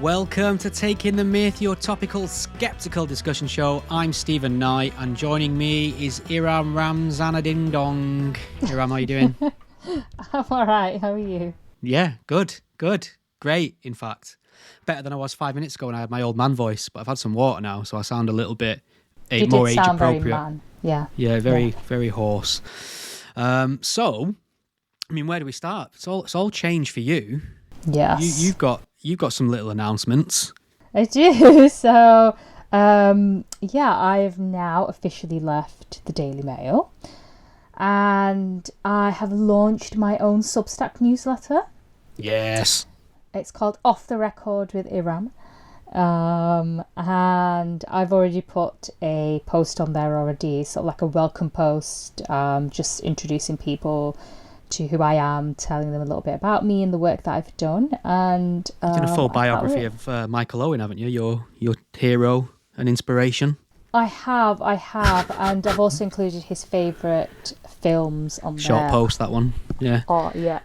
Welcome to Taking the Myth, your topical skeptical discussion show. I'm Stephen Knight, and joining me is Iram Ramzan Ding Dong. Iram, how are you doing? I'm all right. How are you? Yeah, good. Great, in fact. Better than I was 5 minutes ago when I had my old man voice, but I've had some water now, so I sound a little bit more age appropriate. Very man. Yeah. Yeah, very hoarse. So, I mean, where do we start? It's all changed for you. Yes. You've got some little announcements. I do. So, I've now officially left the Daily Mail, and I have launched my own Substack newsletter. Yes. It's called Off the Record with Iram. And I've already put a post on there already, sort of like a welcome post, just introducing people to who I am, telling them a little bit about me and the work that I've done. And you've done a full biography of Michael Owen, haven't you? Your hero and inspiration. I have, and I've also included his favourite films on there. Short post, that one. Yeah. Oh yeah.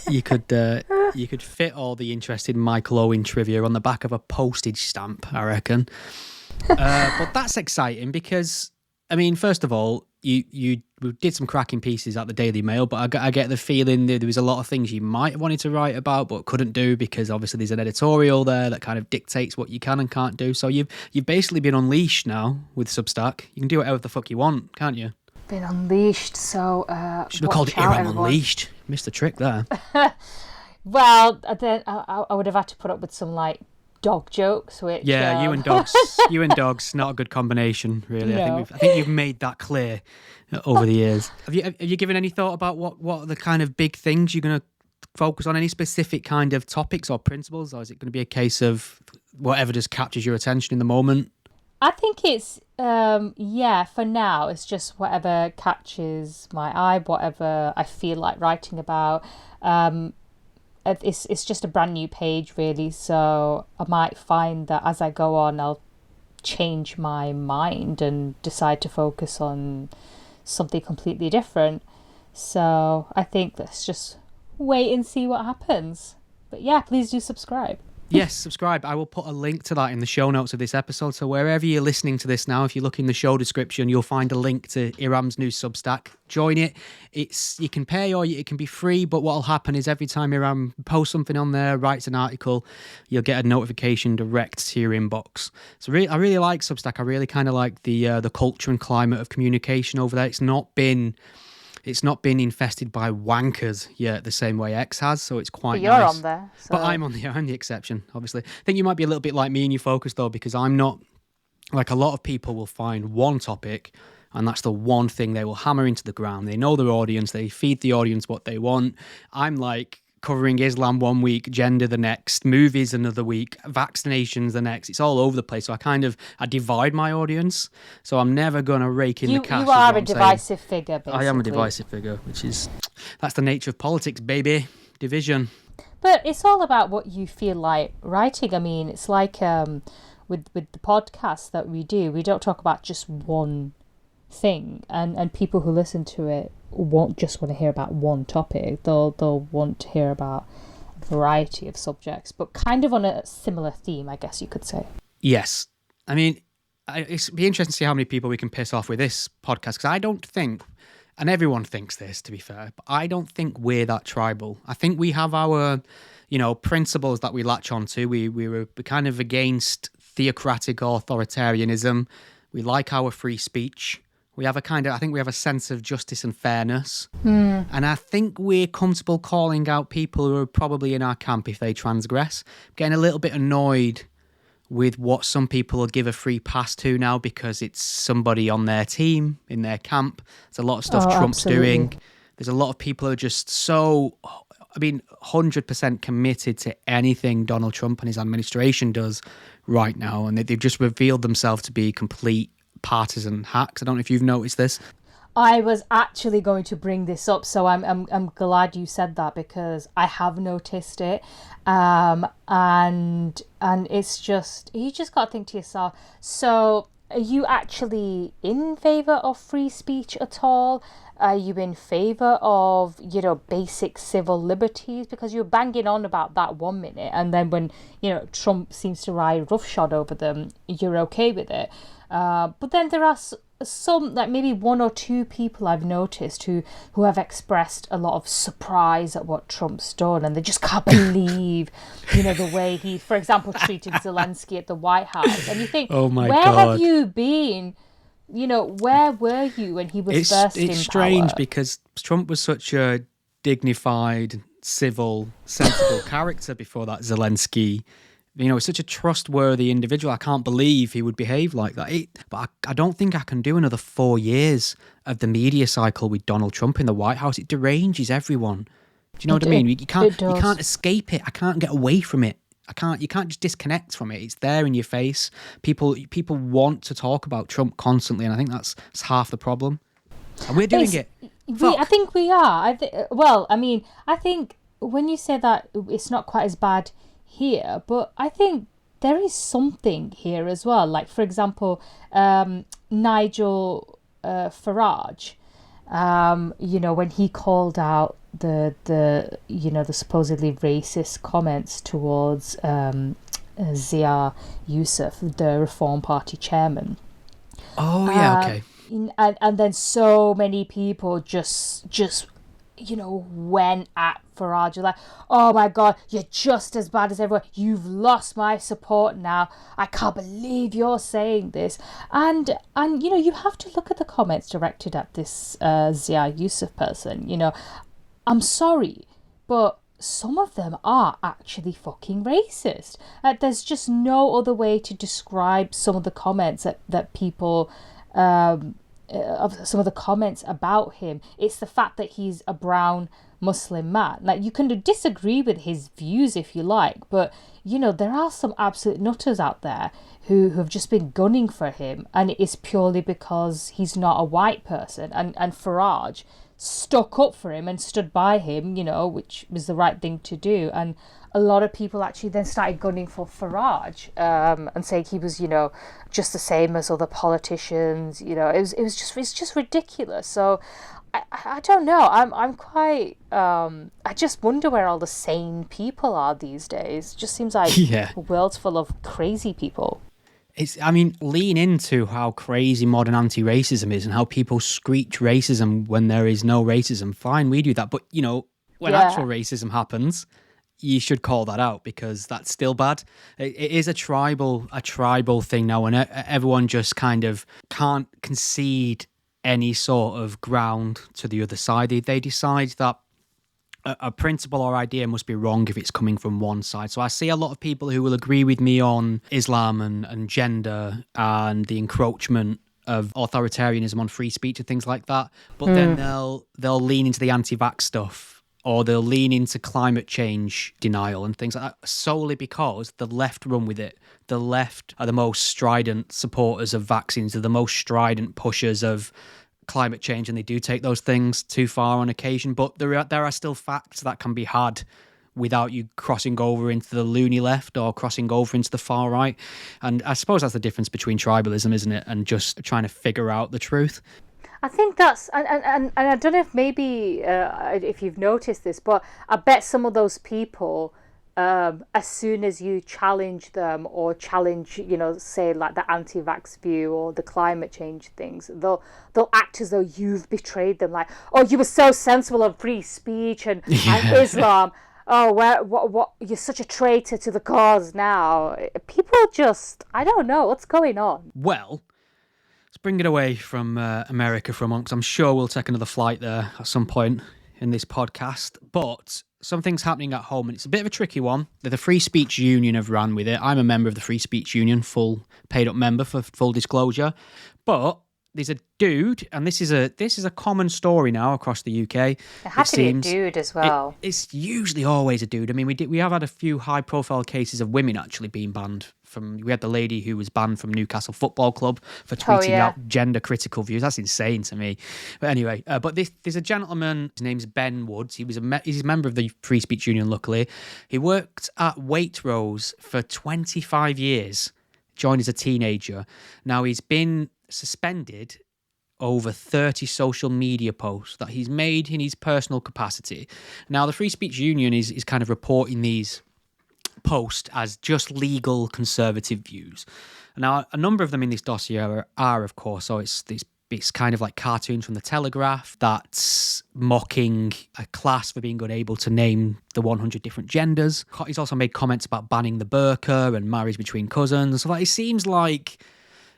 You could fit all the interesting Michael Owen trivia on the back of a postage stamp, I reckon. But that's exciting because, I mean, first of all, you did some cracking pieces at the Daily Mail, but I get the feeling that there was a lot of things you might have wanted to write about but couldn't do because obviously there's an editorial there that kind of dictates what you can and can't do. So you've basically been unleashed now with Substack. You can do whatever the fuck you want, can't you? Been unleashed, so should have called it Iram Unleashed. Missed the trick there. Well, then I would have had to put up with some like dog jokes, which you and dogs, not a good combination, really. No. I think you've made that clear over the years. Have you given any thought about what are the kind of big things you're going to focus on? Any specific kind of topics or principles, or is it going to be a case of whatever just captures your attention in the moment? I think it's for now it's just whatever catches my eye, whatever I feel like writing about. It's just a brand new page, really, so I might find that as I go on I'll change my mind and decide to focus on something completely different. So I think let's just wait and see what happens. But yeah, please do subscribe. Yes, subscribe. I will put a link to that in the show notes of this episode. So wherever you're listening to this now, if you look in the show description, you'll find a link to Iram's new Substack. Join it. You can pay or it can be free, but what will happen is every time Iram posts something on there, writes an article, you'll get a notification direct to your inbox. So I really like Substack. I really kind of like the culture and climate of communication over there. It's not been infested by wankers yet the same way X has, so it's quite nice. You're on there. So. But I'm the exception, obviously. I think you might be a little bit like me in your focus, though, because I'm not, like a lot of people will find one topic, and that's the one thing they will hammer into the ground. They know their audience, they feed the audience what they want. I'm like covering Islam one week, gender the next, movies another week, vaccinations the next. It's all over the place. So I divide my audience. So I'm never going to rake in the cash. You are a divisive figure, basically. I am a divisive figure, that's the nature of politics, baby. Division. But it's all about what you feel like writing. I mean, it's like with the podcast that we do, we don't talk about just one thing, and people who listen to it won't just want to hear about one topic. They'll want to hear about a variety of subjects, but kind of on a similar theme, I guess you could say. Yes. I mean, it'd be interesting to see how many people we can piss off with this podcast, because I don't think, and everyone thinks this, to be fair, but I don't think we're that tribal. I think we have our, principles that we latch onto. We're kind of against theocratic authoritarianism. We like our free speech. I think we have a sense of justice and fairness. And I think we're comfortable calling out people who are probably in our camp if they transgress. I'm getting a little bit annoyed with what some people will give a free pass to now because it's somebody on their team, in their camp. There's a lot of stuff Trump's doing. There's a lot of people who are just 100% committed to anything Donald Trump and his administration does right now. And they've just revealed themselves to be complete partisan hacks. I don't know if you've noticed this. I was actually going to bring this up, so I'm glad you said that because I have noticed it, and it's just you just got to think to yourself. So, are you actually in favour of free speech at all? Are you in favor of, basic civil liberties? Because you're banging on about that 1 minute, and then when, Trump seems to ride roughshod over them, you're okay with it. But then there are some, like maybe one or two people I've noticed who have expressed a lot of surprise at what Trump's done, and they just can't believe, the way he, for example, treated Zelensky at the White House. And you think, oh my where God. have you been? Where were you when he was first in power? It's strange because Trump was such a dignified, civil, sensible character before that Zelensky. Such a trustworthy individual. I can't believe he would behave like that. But I don't think I can do another 4 years of the media cycle with Donald Trump in the White House. It deranges everyone. Do you know what I mean? You can't escape it. I can't get away from it. You can't just disconnect from it. It's there in your face. People want to talk about Trump constantly, and I think that's half the problem. And we're doing it. I think we are. I think when you say that it's not quite as bad here, but I think there is something here as well. Like, for example, Nigel Farage, when he called out the supposedly racist comments towards Zia Yusuf, the Reform Party chairman. Oh yeah, okay. And then so many people just went at Farage, like, oh my God, you're just as bad as everyone. You've lost my support now. I can't believe you're saying this. And you have to look at the comments directed at this Zia Yusuf person. I'm sorry, but some of them are actually fucking racist. There's just no other way to describe some of the comments that people of some of the comments about him. It's the fact that he's a brown Muslim man. Like, you can disagree with his views if you like, but there are some absolute nutters out there who have just been gunning for him, and it is purely because he's not a white person. And Farage stuck up for him and stood by him, which was the right thing to do. And a lot of people actually then started gunning for Farage, and saying he was, just the same as other politicians. It's just ridiculous. So I don't know. I'm quite. I just wonder where all the sane people are these days. It just seems like a world's full of crazy people. Lean into how crazy modern anti-racism is and how people screech racism when there is no racism. Fine, we do that. But, when actual racism happens, you should call that out, because that's still bad. It is a tribal thing now, and everyone just kind of can't concede any sort of ground to the other side. They decide that a principle or idea must be wrong if it's coming from one side. So I see a lot of people who will agree with me on Islam and gender and the encroachment of authoritarianism on free speech and things like that. But then they'll lean into the anti-vax stuff, or they'll lean into climate change denial and things like that, solely because the left run with it. The left are the most strident supporters of vaccines, they're the most strident pushers of climate change, and they do take those things too far on occasion. But there are still facts that can be had without you crossing over into the loony left or crossing over into the far right. And I suppose that's the difference between tribalism, isn't it, and just trying to figure out the truth. I think that's, and I don't know if maybe if you've noticed this, but I bet some of those people, as soon as you challenge them or challenge, say like the anti-vax view or the climate change things, they'll act as though you've betrayed them. Like, oh, you were so sensible of free speech and Islam. Oh, what? You're such a traitor to the cause now. People just, I don't know what's going on. Well, let's bring it away from America for a moment, 'cause I'm sure we'll take another flight there at some point in this podcast. But something's happening at home, and it's a bit of a tricky one. The Free Speech Union have ran with it. I'm a member of the Free Speech Union, full paid up member for full disclosure. But there's a dude, and this is a common story now across the UK. It had to be a dude as well. It's usually always a dude. I mean, we have had a few high-profile cases of women actually being banned from. We had the lady who was banned from Newcastle Football Club for tweeting out gender-critical views. That's insane to me. But anyway, there's a gentleman. His name's Ben Woods. He's a member of the Free Speech Union. Luckily, he worked at Waitrose for 25 years. Joined as a teenager. Now he's been suspended over 30 social media posts that he's made in his personal capacity. Now, the Free Speech Union is kind of reporting these posts as just legal conservative views. Now, a number of them in this dossier are of course, so it's kind of like cartoons from the Telegraph that's mocking a class for being unable to name the 100 different genders. He's also made comments about banning the burqa and marriage between cousins. So it seems like,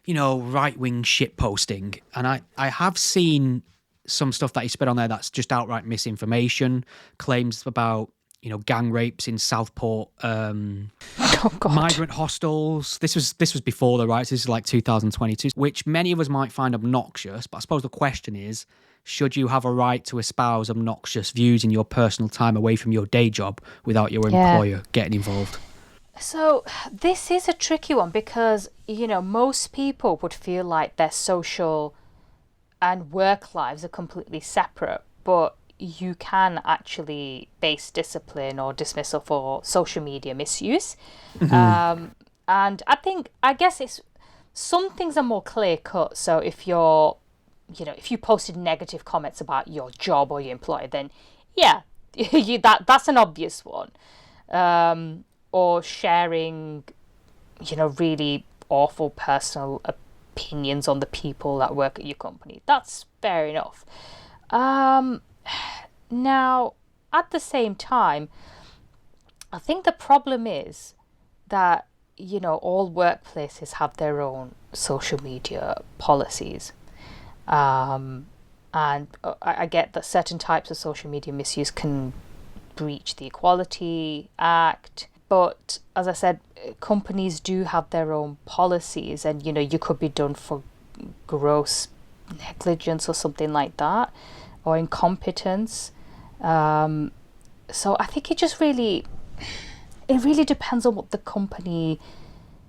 right-wing shit posting. And I have seen some stuff that he spread on there that's just outright misinformation, claims about, gang rapes in Southport, migrant hostels. This was before the riots. This is like 2022, which many of us might find obnoxious. But I suppose the question is, should you have a right to espouse obnoxious views in your personal time away from your day job without your employer getting involved? So this is a tricky one because, most people would feel like their social and work lives are completely separate, but you can actually face discipline or dismissal for social media misuse. Mm-hmm. And I guess it's some things are more clear cut. So if if you posted negative comments about your job or your employer, then that's an obvious one. Or sharing, really awful personal opinions on the people that work at your company. That's fair enough. Now, at the same time, I think the problem is that, all workplaces have their own social media policies. And I get that certain types of social media misuse can breach the Equality Act. But as I said, companies do have their own policies and, you could be done for gross negligence or something like that, or incompetence. So I think it really depends on what the company,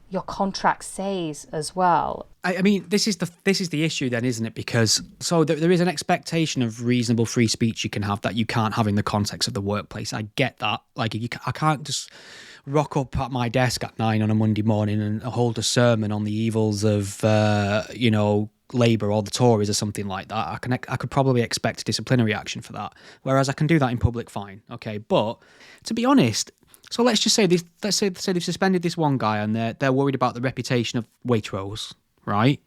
your contract says as well. I mean, this is the issue then, isn't it? Because there is an expectation of reasonable free speech you can have that you can't have in the context of the workplace. I get that. Like, I can't just rock up at my desk at 9 on a Monday morning and hold a sermon on the evils of, Labour or the Tories or something like that. I could probably expect disciplinary action for that. Whereas I can do that in public, fine. Okay, but to be honest, so let's just say this. Let's say they've suspended this one guy and they're worried about the reputation of Waitrose, right?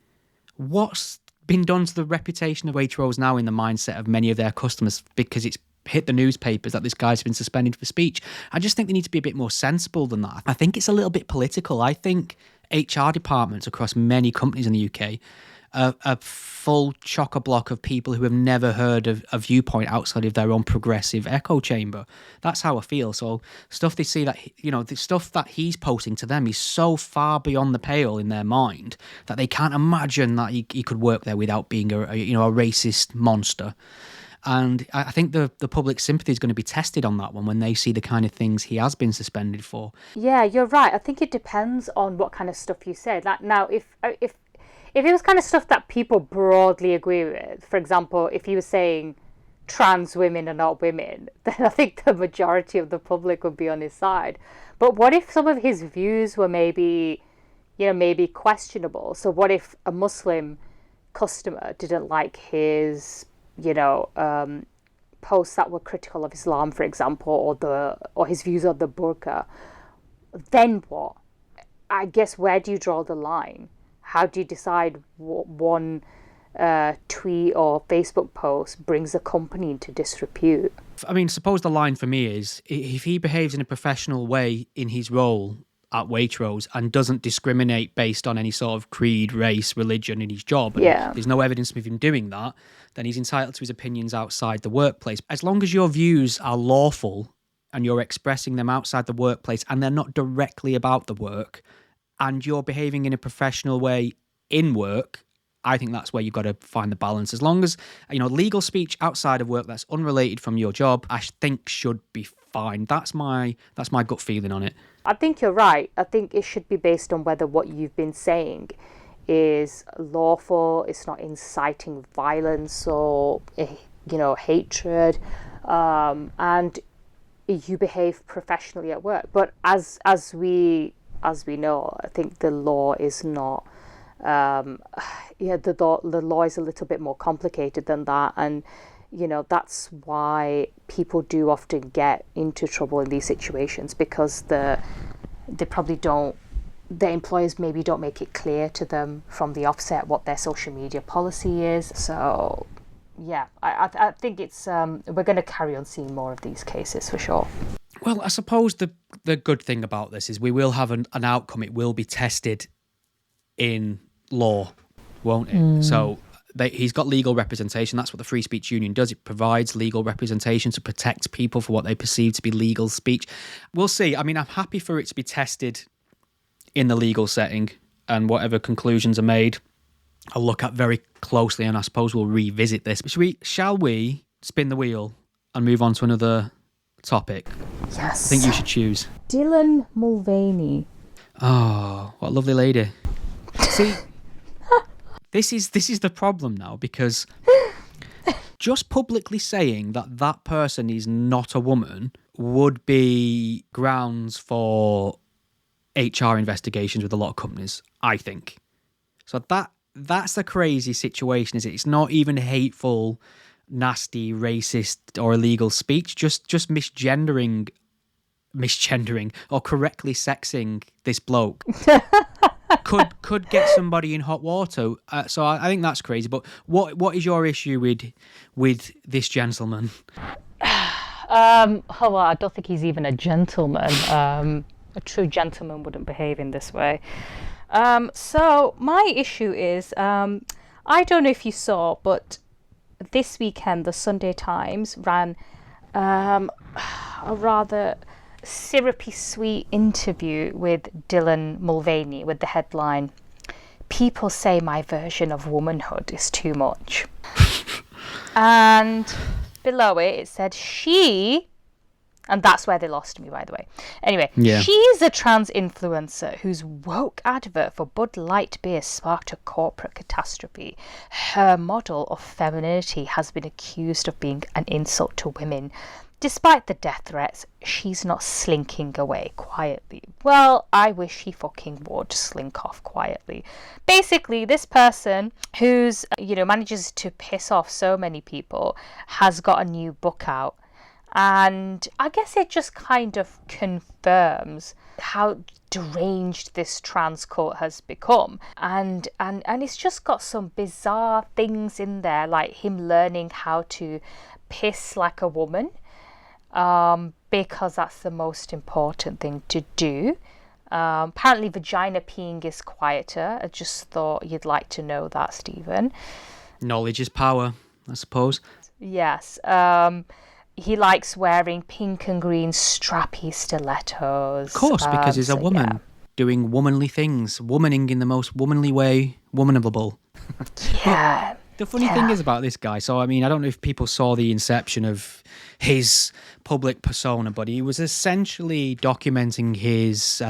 What's been done to the reputation of Waitrose now in the mindset of many of their customers because it's hit the newspapers that this guy's been suspended for speech? I just think they need to be a bit more sensible than that. I think it's a little bit political. I think HR departments across many companies in the UK a full chock-a-block of people who have never heard of a viewpoint outside of their own progressive echo chamber. That's how I feel. So stuff they see that, the stuff that he's posting to them is so far beyond the pale in their mind that they can't imagine that he could work there without being a racist monster. And I think the public sympathy is going to be tested on that one when they see the kind of things he has been suspended for. Yeah, you're right. I think it depends on what kind of stuff you say. Like now, if it was kind of stuff that people broadly agree with, for example, if he was saying trans women are not women, then I think the majority of the public would be on his side. But what if some of his views were maybe questionable? So what if a Muslim customer didn't like his, posts that were critical of Islam, for example, or his views on the burqa? Then what? I guess, where do you draw the line? How do you decide what one tweet or Facebook post brings a company into disrepute? I mean, suppose the line for me is, if he behaves in a professional way in his role at Waitrose and doesn't discriminate based on any sort of creed, race, religion in his job, and there's no evidence of him doing that, then he's entitled to his opinions outside the workplace. As long as your views are lawful and you're expressing them outside the workplace and they're not directly about the work, and you're behaving in a professional way in work, I think that's where you've got to find the balance. As long as, legal speech outside of work that's unrelated from your job, I think should be fine. That's my gut feeling on it. I think you're right. I think it should be based on whether what you've been saying is lawful, it's not inciting violence or, hatred, and you behave professionally at work. But as we know, I think the law is not The law is a little bit more complicated than that, and that's why people do often get into trouble in these situations, because they probably don't, their employers maybe don't make it clear to them from the offset what their social media policy is. So yeah, I think it's we're going to carry on seeing more of these cases for sure. Well, I suppose the good thing about this is we will have an outcome. It will be tested in law, won't it? So he's got legal representation. That's what the Free Speech Union does. It provides legal representation to protect people for what they perceive to be legal speech. We'll see. I mean, I'm happy for it to be tested in the legal setting, and whatever conclusions are made, I'll look at very closely, and I suppose we'll revisit this. Shall we spin the wheel and move on to another topic? Yes. I think you should choose. Dylan Mulvaney. Oh, what a lovely lady. See, this is the problem now, because just publicly saying that person is not a woman would be grounds for HR investigations with a lot of companies, I think. So that's the crazy situation, is it? It's not even hateful, nasty, racist or illegal speech, just misgendering or correctly sexing this bloke could get somebody in hot water. So I think that's crazy. But what is your issue with this gentleman? Well, I don't think he's even a gentleman. A true gentleman wouldn't behave in this way. So my issue is, I don't know if you saw, but this weekend the Sunday Times ran a rather syrupy sweet interview with Dylan Mulvaney with the headline, "People say my version of womanhood is too much." And below it said she, and that's where they lost me, by the way. Anyway, yeah. She's a trans influencer whose woke advert for Bud Light beer sparked a corporate catastrophe. Her model of femininity has been accused of being an insult to women. Despite the death threats, she's not slinking away quietly. Well, I wish he fucking would slink off quietly. Basically, this person who's, manages to piss off so many people has got a new book out. And I guess it just kind of confirms how deranged this trans cult has become. And it's just got some bizarre things in there, like him learning how to piss like a woman, because that's the most important thing to do. Apparently vagina peeing is quieter. I just thought you'd like to know that, Stephen. Knowledge is power, I suppose. Yes. He likes wearing pink and green strappy stilettos. Of course, because he's a woman doing womanly things, womaning in the most womanly way, womanable. Yeah. The funny thing is about this guy, so I mean, I don't know if people saw the inception of his public persona, but he was essentially documenting his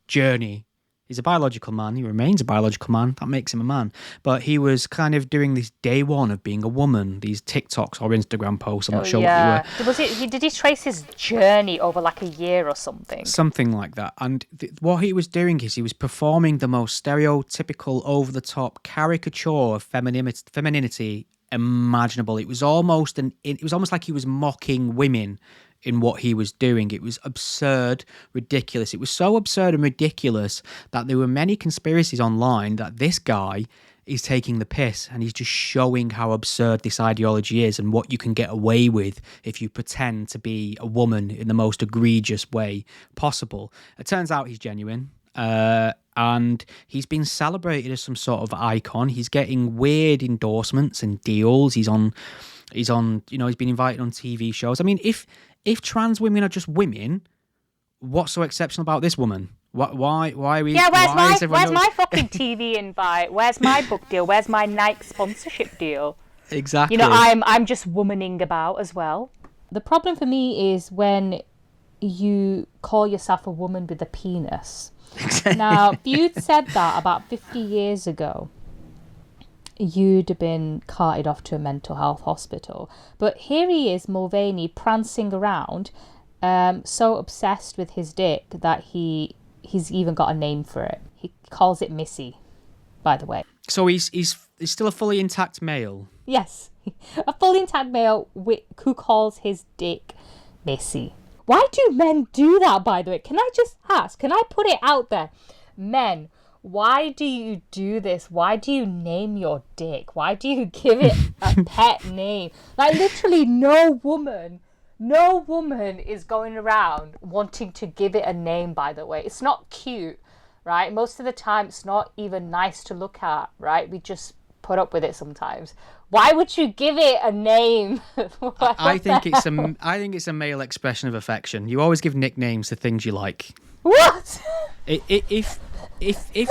journey. He's a biological man. He remains a biological man. That makes him a man. But he was kind of doing this day one of being a woman, these TikToks or Instagram posts. I'm not sure what they were. Did he trace his journey over like a year or something? Something like that. And what he was doing is he was performing the most stereotypical, over-the-top caricature of femininity imaginable. It was almost like he was mocking women in what he was doing. It was absurd, ridiculous. It was so absurd and ridiculous that there were many conspiracies online that this guy is taking the piss and he's just showing how absurd this ideology is and what you can get away with if you pretend to be a woman in the most egregious way possible. It turns out he's genuine. And he's been celebrated as some sort of icon. He's getting weird endorsements and deals. He's on, he's been invited on TV shows. I mean, if trans women are just women, what's so exceptional about this woman? Why are we? Yeah, where's my fucking TV invite? Where's my book deal? Where's my Nike sponsorship deal? Exactly. I'm just womaning about as well. The problem for me is when you call yourself a woman with a penis. Now, if you'd said that about 50 years ago, you'd have been carted off to a mental health hospital. But here he is, Mulvaney, prancing around, so obsessed with his dick that he's even got a name for it. He calls it Missy. by the way. So he's still a fully intact male. Yes, a fully intact male who calls his dick Missy. Why do men do that, by the way? Can I just ask? Can I put it out there? Men, why do you do this? Why do you name your dick? Why do you give it a pet name? Like, literally no woman is going around wanting to give it a name, by the way. It's not cute, right? Most of the time, it's not even nice to look at, right? We just put up with it sometimes. Why would you give it a name? I think it's a male expression of affection. You always give nicknames to things you like. What? If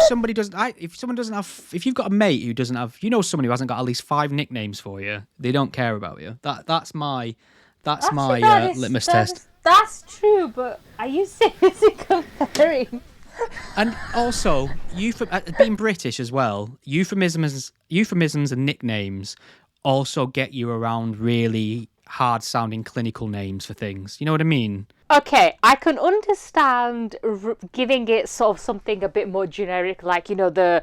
somebody doesn't, if you've got a mate who doesn't have, someone who hasn't got at least 5 nicknames for you, they don't care about you. That's my litmus test. That's true, but are you seriously comparing? And also, being British as well, euphemisms and nicknames also get you around really hard-sounding clinical names for things. You know what I mean? Okay, I can understand giving it sort of something a bit more generic, like, the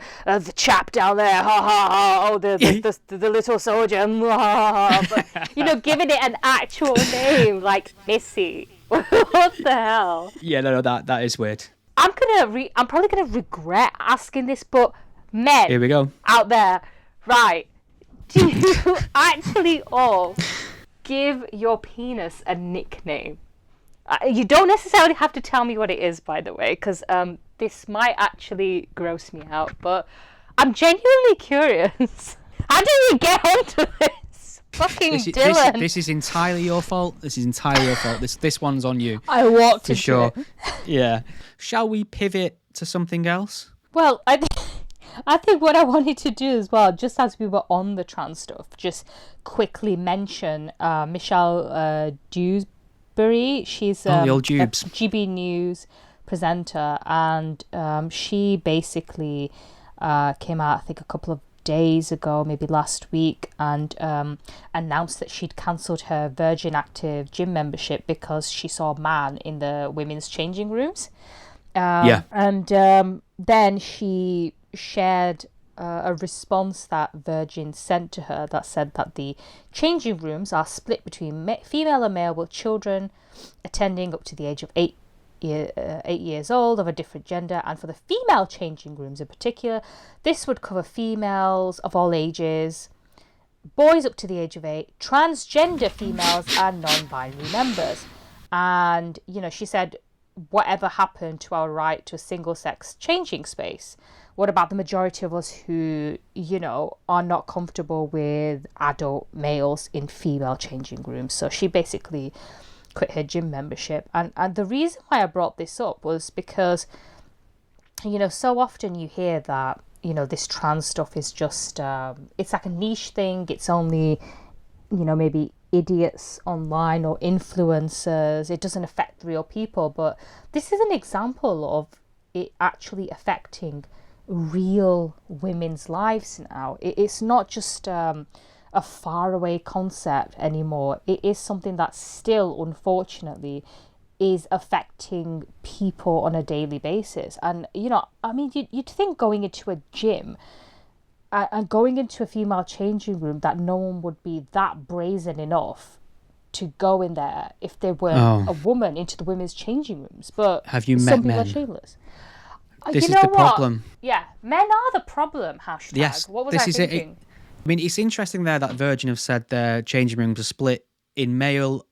chap down there, ha ha ha, oh, the little soldier, but, giving it an actual name, like Missy. What the hell? Yeah, no, that is weird. I'm probably gonna regret asking this, but men, here we go, out there, right? Do you actually all give your penis a nickname? You don't necessarily have to tell me what it is, by the way, because this might actually gross me out. But I'm genuinely curious. How did we get onto this? Fucking Dylan. This is entirely your fault. This one's on you. I walked for sure. Yeah. Shall we pivot to something else? Well, I think what I wanted to do as well, just as we were on the trans stuff, just quickly mention Michelle Dewsbury. She's the old a Dubes. GB News presenter, and she basically came out, I think, a couple of days ago, maybe last week, and announced that she'd cancelled her Virgin Active gym membership because she saw a man in the women's changing rooms. And then she shared a response that Virgin sent to her that said that the changing rooms are split between female and male, with children attending up to the age of 8 years old of a different gender, and for the female changing rooms in particular, this would cover females of all ages, boys up to the age of 8, transgender females, and non-binary members. And, she said, whatever happened to our right to a single-sex changing space? What about the majority of us who, are not comfortable with adult males in female changing rooms? So she basically quit her gym membership. And the reason why I brought this up was because, so often you hear that, this trans stuff is just, it's like a niche thing. It's only, maybe idiots online or influencers. It doesn't affect real people. But this is an example of it actually affecting real women's lives now. It's not just a faraway concept anymore. It is something that still, unfortunately, is affecting people on a daily basis. And, you'd think going into a gym and going into a female changing room that no one would be that brazen enough to go in there if they were a woman into the women's changing rooms. But have you met some people men? Are shameless. This is the problem. Yeah, men are the problem, hashtag. Yes, what was I thinking? It's interesting there that Virgin have said their changing rooms are split in male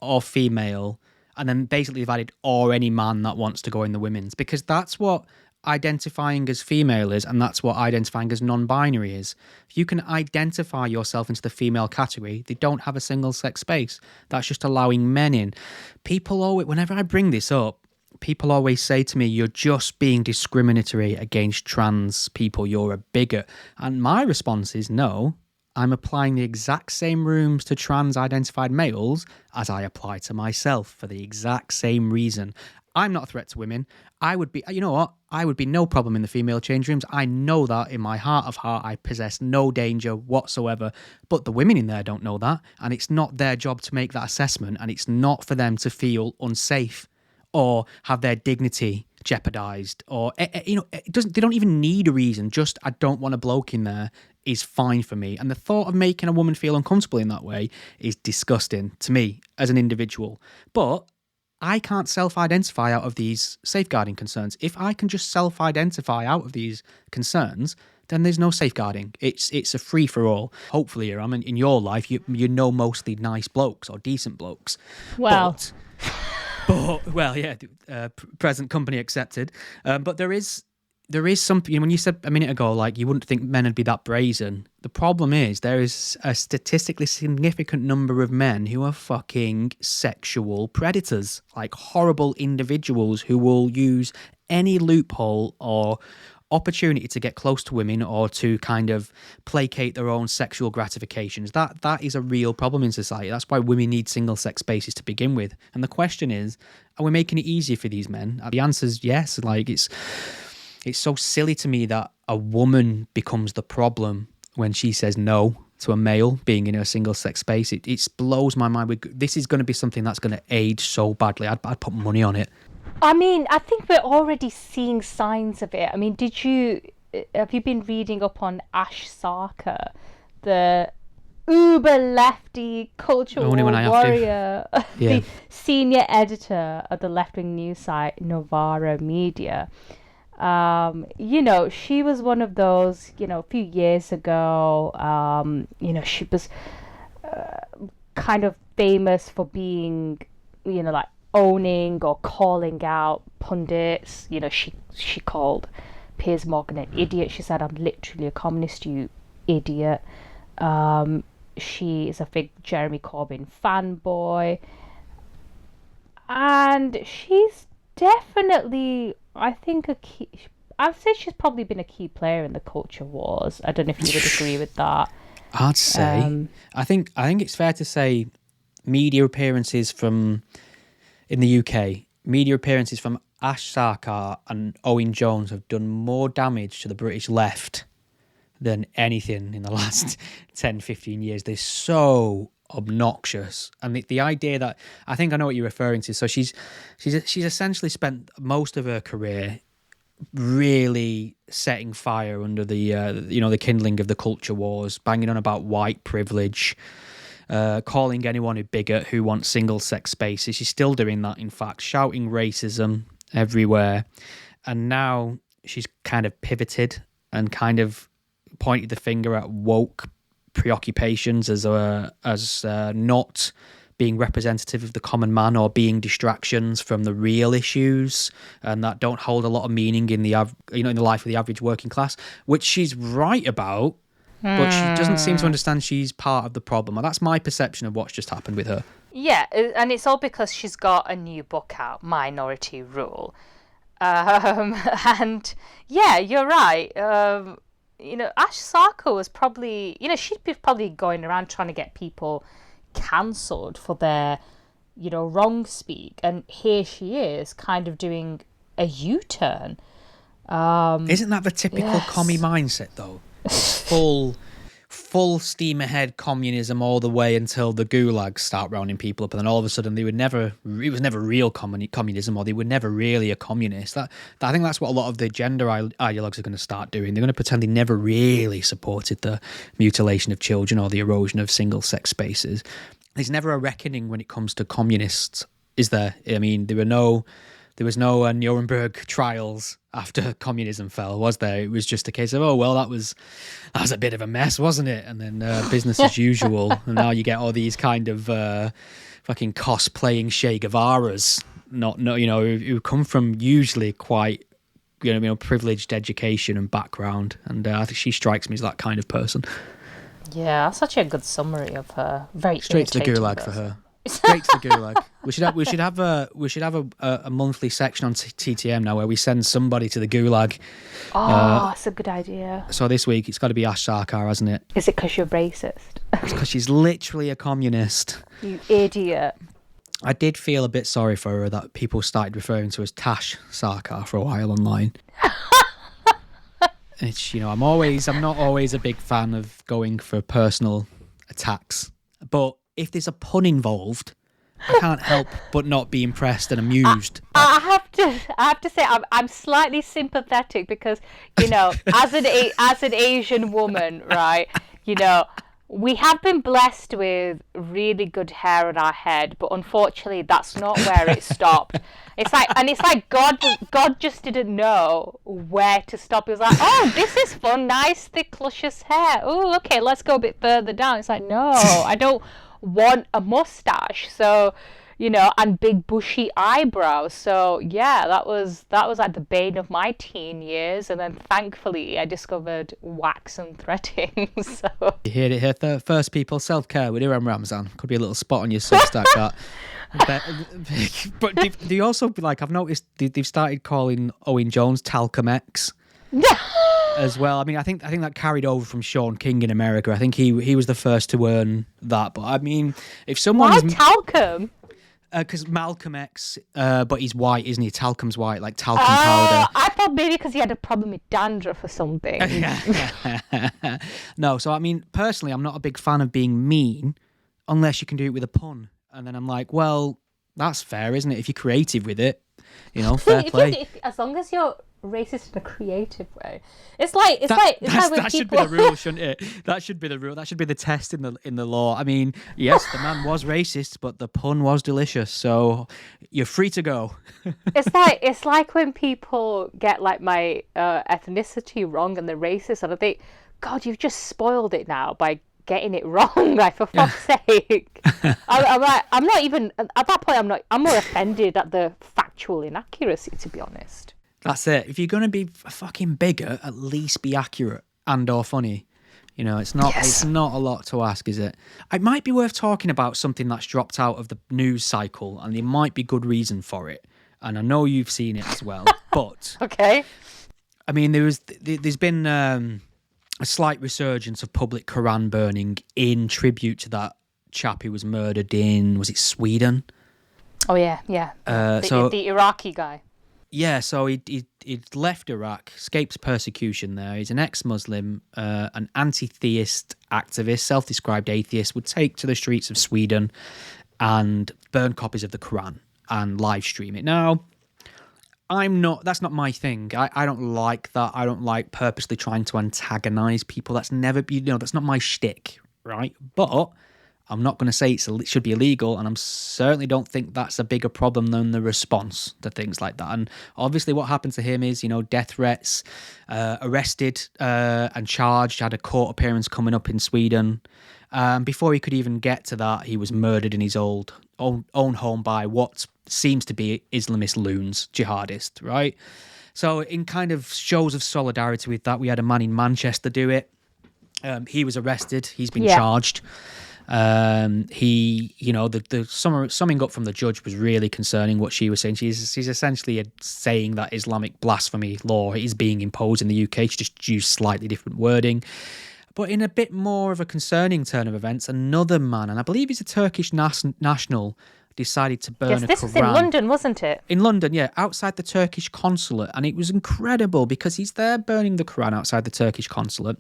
or female, and then basically they've added or any man that wants to go in the women's, because that's what identifying as female is, and that's what identifying as non-binary is. If you can identify yourself into the female category, they don't have a single-sex space. That's just allowing men in. People always, whenever I bring this up, people always say to me, you're just being discriminatory against trans people, you're a bigot. And my response is no, I'm applying the exact same rules to trans-identified males as I apply to myself for the exact same reason. I'm not a threat to women. I would be no problem in the female change rooms. I know that in my heart of heart, I possess no danger whatsoever. But the women in there don't know that. And it's not their job to make that assessment. And it's not for them to feel unsafe or have their dignity jeopardized, or they don't even need a reason. Just I don't want a bloke in there is fine for me. And the thought of making a woman feel uncomfortable in that way is disgusting to me as an individual. But I can't self-identify out of these safeguarding concerns. If I can just self-identify out of these concerns, then there's no safeguarding. It's a free-for-all. Hopefully, Iram, in your life, you know mostly nice blokes or decent blokes. Well... But well, yeah, present company accepted. But there is something, when you said a minute ago, like you wouldn't think men would be that brazen. The problem is there is a statistically significant number of men who are fucking sexual predators, like horrible individuals who will use any loophole or opportunity to get close to women or to kind of placate their own sexual gratifications. That is a real problem in society. That's why women need single-sex spaces to begin with. And the question is, are we making it easier for these men? The answer is yes. Like it's so silly to me that a woman becomes the problem when she says no to a male being in a single-sex space. It blows my mind. This is going to be something that's going to age so badly. I'd put money on it. I mean, I think we're already seeing signs of it. I mean, have you been reading up on Ash Sakar, the uber lefty cultural warrior, the senior editor of the left-wing news site Novara Media? She was one of those, a few years ago, she was kind of famous for being, like, owning or calling out pundits. She called Piers Morgan an idiot. She said, "I'm literally a communist, you idiot." She is a big Jeremy Corbyn fanboy, and she's definitely, I think, I'd say she's probably been a key player in the culture wars. I don't know if you would agree with that. I'd say I think it's fair to say media appearances in the UK, media appearances from Ash Sakar and Owen Jones have done more damage to the British left than anything in the last 10, 15 years. They're so obnoxious. And the idea that, I think I know what you're referring to. So she's essentially spent most of her career really setting fire under the kindling of the culture wars, banging on about white privilege, calling anyone a bigot who wants single-sex spaces. She's still doing that, in fact, shouting racism everywhere. And now she's kind of pivoted and kind of pointed the finger at woke preoccupations as not being representative of the common man or being distractions from the real issues, and that don't hold a lot of meaning in the life of the average working class, which she's right about. But she doesn't seem to understand she's part of the problem. That's my perception of what's just happened with her. Yeah, and it's all because she's got a new book out, Minority Rule. And yeah, you're right. Ash Sakar was probably, she'd be probably going around trying to get people cancelled for their, wrong speak. And here she is kind of doing a U-turn. Isn't that the typical commie mindset, though? Full steam ahead communism all the way until the gulags start rounding people up, and then all of a sudden it was never real communism, or they were never really a communist. I think that's what a lot of the gender ideologues are going to start doing. They're going to pretend they never really supported the mutilation of children or the erosion of single-sex spaces. There's never a reckoning when it comes to communists, is there? I mean, there was no Nuremberg trials after communism fell, was there? It was just a case of, oh, well, that was a bit of a mess, wasn't it? And then business as usual. And now you get all these kind of fucking cosplaying Che Guevaras, who come from usually quite, privileged education and background. And I think she strikes me as that kind of person. Yeah, that's such a good summary of her. Very straight to the gulag for her. Straight to the gulag. We should have a monthly section on TTM now where we send somebody to the gulag. Oh, that's a good idea. So this week it's got to be Ash Sakar, hasn't it? Is it because you're racist? It's because she's literally a communist. You idiot. I did feel a bit sorry for her that people started referring to her as Tash Sakar for a while online. It's I'm not always a big fan of going for personal attacks, but if there's a pun involved I can't help but not be impressed and amused. I have to say I'm slightly sympathetic because, you know, as an Asian woman, right, you know, we have been blessed with really good hair on our head, but unfortunately that's not where it stopped. It's like God just didn't know where to stop. He was like, oh, this is fun, nice thick luscious hair. Oh, okay, let's go a bit further down. It's like, no, I don't want a mustache. So, you know, and big bushy eyebrows. So yeah, that was like the bane of my teen years. And then thankfully I discovered wax and threading. So you heard it here first, people. Self-care with Iram Ramzan. Could be a little spot on your Substack. But do you also, like, I've noticed they've started calling Owen Jones Talcum X as well. I mean, I think that carried over from Sean King in America. I think he was the first to earn that. But I mean, if someone's... Why talcum? Because Malcolm X, but he's white, isn't he? Talcum's white, like talcum powder. I thought maybe because he had a problem with dandruff or something. No, so I mean, personally, I'm not a big fan of being mean unless you can do it with a pun. And then I'm like, well, that's fair, isn't it? If you're creative with it, you know, fair play. As long as you're racist in a creative way, it's like when that should be the rule, shouldn't it? That should be the rule. That should be the test in the law. I mean, yes, the man was racist, but the pun was delicious, so you're free to go. It's like when people get like my ethnicity wrong and they're racist, and I think, God, you've just spoiled it now by getting it wrong, like, for fuck's sake. I'm not even at that point. I'm more offended at the factual inaccuracy, to be honest. That's it. If you're going to be a fucking bigot, at least be accurate and or funny. You know, it's not a lot to ask, is it? It might be worth talking about something that's dropped out of the news cycle, and there might be good reason for it. And I know you've seen it as well. But okay. I mean, there's been a slight resurgence of public Qur'an burning in tribute to that chap who was murdered in, was it Sweden? Oh yeah. The Iraqi guy. Yeah, so he'd left Iraq, escaped persecution there. He's an ex-Muslim, an anti-theist activist, self-described atheist, would take to the streets of Sweden and burn copies of the Quran and live stream it. Now, that's not my thing. I don't like that. I don't like purposely trying to antagonize people. That's not my shtick, right? But I'm not going to say it should be illegal, and I certainly don't think that's a bigger problem than the response to things like that. And obviously what happened to him is, death threats, arrested and charged, had a court appearance coming up in Sweden. Before he could even get to that, he was murdered in his own home by what seems to be Islamist loons, jihadists, right? So in kind of shows of solidarity with that, we had a man in Manchester do it. He was arrested. He's been charged. The summing up from the judge was really concerning what she was saying. She's essentially saying that Islamic blasphemy law is being imposed in the UK. She just used slightly different wording. But in a bit more of a concerning turn of events, another man, and I believe he's a Turkish national, decided to burn a Quran. Yes, this was in London, wasn't it? In London, yeah, outside the Turkish consulate. And it was incredible because he's there burning the Quran outside the Turkish consulate.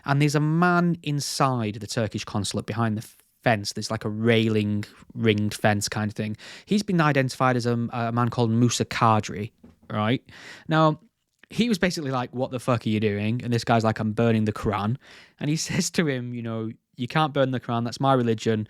And there's a man inside the Turkish consulate behind the fence. There's like a railing, ringed fence kind of thing. He's been identified as a man called Musa Kadri, right? Now, he was basically like, what the fuck are you doing? And this guy's like, I'm burning the Quran. And he says to him, you can't burn the Quran. That's my religion.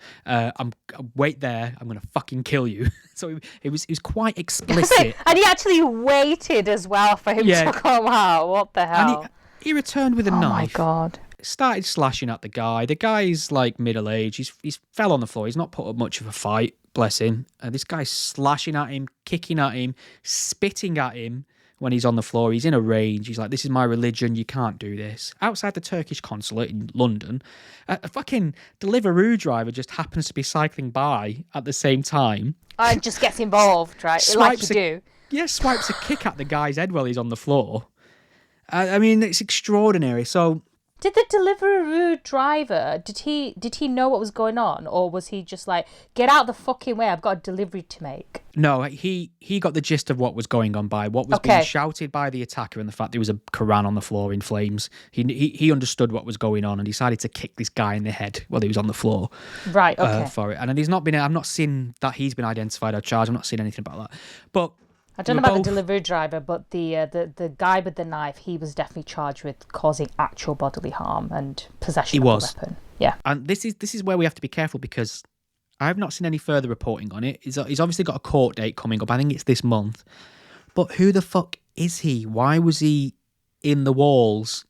Wait there. I'm going to fucking kill you. So it was quite explicit. And he actually waited as well for him to come out. What the hell? And he returned with a knife. Oh my God. Started slashing at the guy. The guy's like middle-aged. He's fell on the floor. He's not put up much of a fight. Bless him. This guy's slashing at him, kicking at him, spitting at him. When he's on the floor, he's in a rage. He's like, this is my religion. You can't do this. Outside the Turkish consulate in London, a fucking Deliveroo driver just happens to be cycling by at the same time. And just gets involved, right? Like you do. Yeah, swipes a kick at the guy's head while he's on the floor. I mean, it's extraordinary. So Did the Deliveroo driver, did he know what was going on, or was he just like, get out the fucking way, I've got a delivery to make? No, he got the gist of what was going on by what was being shouted by the attacker and the fact there was a Qur'an on the floor in flames. He understood what was going on and decided to kick this guy in the head while he was on the floor. Right, okay. For it. And I've not seen that he's been identified or charged. I've not seen anything about that. But I don't know about the delivery driver, but the guy with the knife, he was definitely charged with causing actual bodily harm and possession of a weapon. Yeah. And this is where we have to be careful, because I have not seen any further reporting on it. He's obviously got a court date coming up. I think it's this month. But who the fuck is he? Why was he in the walls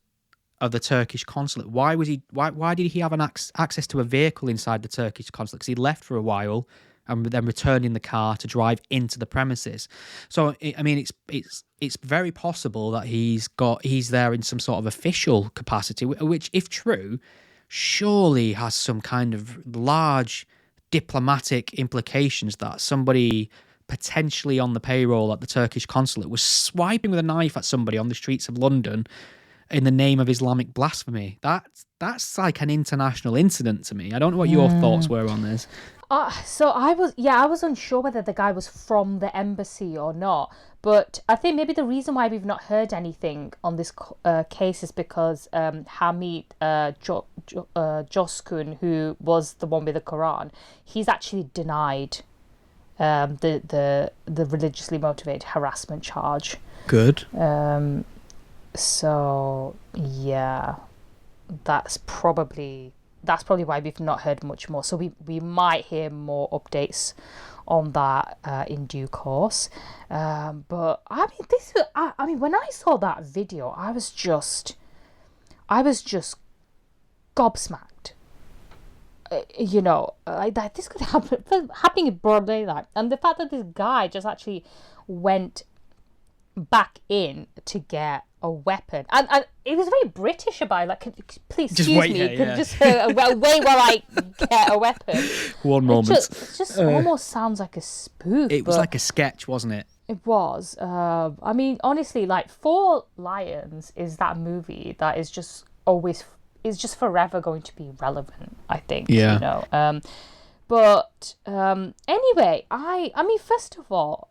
of the Turkish consulate? Why did he have access to a vehicle inside the Turkish consulate? Because he left for a while and then returned in the car to drive into the premises. So I mean, it's very possible that he's there in some sort of official capacity, which, if true, surely has some kind of large diplomatic implications, that somebody potentially on the payroll at the Turkish consulate was swiping with a knife at somebody on the streets of London in the name of Islamic blasphemy. That's like an international incident to me. I don't know what your thoughts were on this. So I was unsure whether the guy was from the embassy or not, but I think maybe the reason why we've not heard anything on this case is because Hamid Joskun, who was the one with the Quran, he's actually denied the religiously motivated harassment charge. Good. So yeah, that's probably why we've not heard much more. So we might hear more updates on that in due course. But I mean, when I saw that video, I was just gobsmacked. Like this could happen, happening in broad daylight, and the fact that this guy just actually went back in to get a weapon, and it was very British about it. Like, please excuse me, just wait while I get a weapon. One moment. It just almost sounds like a spoof. It was like a sketch, wasn't it? It was. I mean, honestly, like, Four Lions is that movie that is just forever going to be relevant, I think. Yeah. But anyway, I mean, first of all,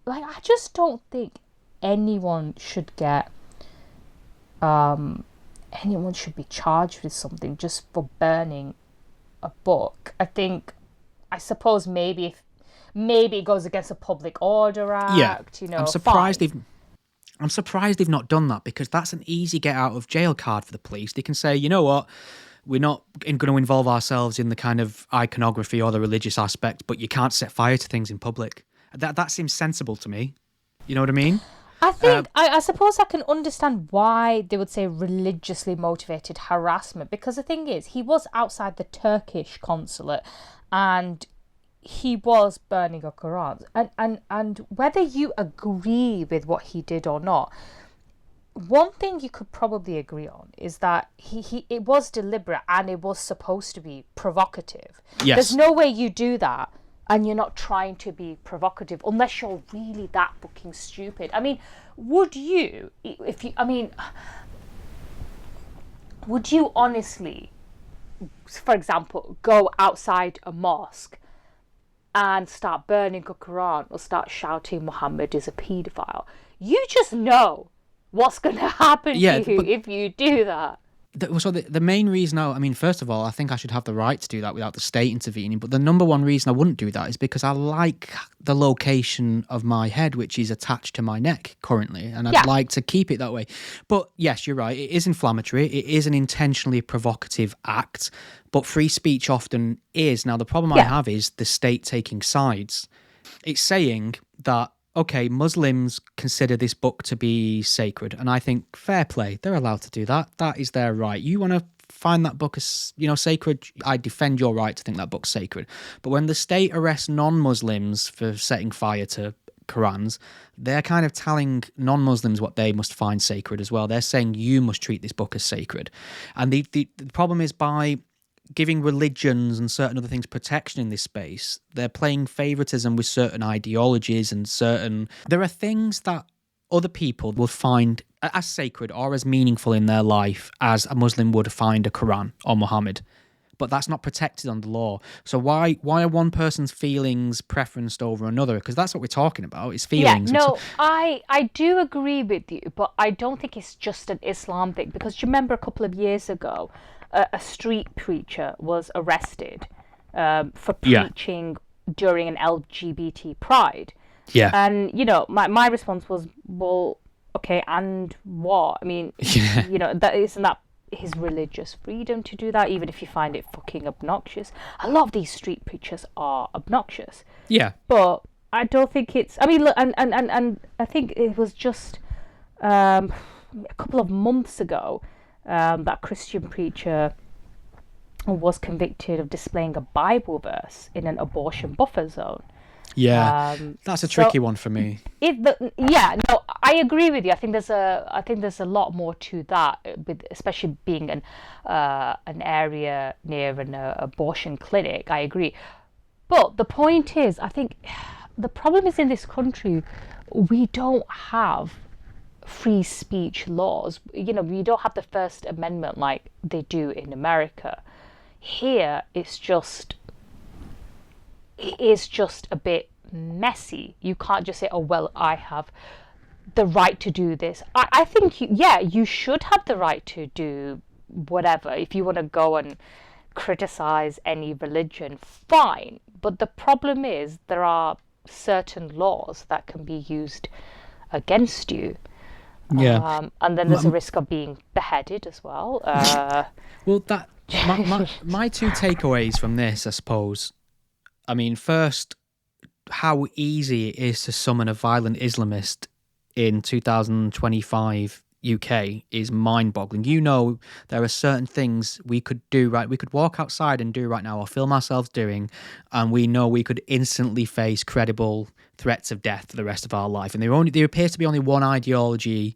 like, I just don't think anyone should be charged with something just for burning a book. I suppose maybe it goes against a public order act. I'm surprised they've not done that, because that's an easy get out of jail card for the police. They can say, you know what, we're not going to involve ourselves in the kind of iconography or the religious aspect, but you can't set fire to things in public. That seems sensible to me. You know what I mean? I think I suppose I can understand why they would say religiously motivated harassment, because the thing is, he was outside the Turkish consulate and he was burning a Quran, and whether you agree with what he did or not, one thing you could probably agree on is that it was deliberate and it was supposed to be provocative. Yes. There's no way you do that and you're not trying to be provocative unless you're really that fucking stupid. I mean, would you honestly, for example, go outside a mosque and start burning a Quran or start shouting Muhammad is a paedophile? You just know what's going to happen to you if you do that. So the main reason, I mean, first of all, I think I should have the right to do that without the state intervening. But the number one reason I wouldn't do that is because I like the location of my head, which is attached to my neck currently. And I'd like to keep it that way. But yes, you're right. It is inflammatory. It is an intentionally provocative act. But free speech often is. Now, the problem I have is the state taking sides. It's saying that, okay, Muslims consider this book to be sacred, and I think fair play. They're allowed to do that. That is their right. You want to find that book as, sacred, I defend your right to think that book's sacred. But when the state arrests non-Muslims for setting fire to Qurans, they're kind of telling non-Muslims what they must find sacred as well. They're saying you must treat this book as sacred. And the problem is, by giving religions and certain other things protection in this space, they're playing favoritism with certain ideologies and there are things that other people will find as sacred or as meaningful in their life as a Muslim would find a Quran or Muhammad. But that's not protected under law. So why are one person's feelings preferenced over another? Because that's what we're talking about. It's feelings. Yeah, no, I do agree with you, but I don't think it's just an Islam thing. Because do you remember a couple of years ago, a street preacher was arrested for preaching during an LGBT pride. Yeah. And, my response was, well, okay, and what? I mean, that isn't that his religious freedom to do that, even if you find it fucking obnoxious. A lot of these street preachers are obnoxious. Yeah. But I don't think it's... I mean, look, and I think it was just a couple of months ago that Christian preacher was convicted of displaying a Bible verse in an abortion buffer zone. Yeah, that's a tricky one for me. I agree with you. I think there's a lot more to that, with especially being an area near an abortion clinic. I agree, but the point is, I think the problem is in this country, we don't have free speech laws. We don't have the First Amendment like they do in America. Here, it is just a bit messy. You can't just say, oh, well, I have the right to do this. I think, you should have the right to do whatever. If you want to go and criticize any religion, fine. But the problem is there are certain laws that can be used against you. Yeah. And then there's a risk of being beheaded as well. Well, my two takeaways from this, I suppose, I mean, first, how easy it is to summon a violent Islamist in 2025 UK is mind-boggling. There are certain things we could do, right? We could walk outside and do right now, or film ourselves doing, and we know we could instantly face credible threats of death for the rest of our life. And there appears to be only one ideology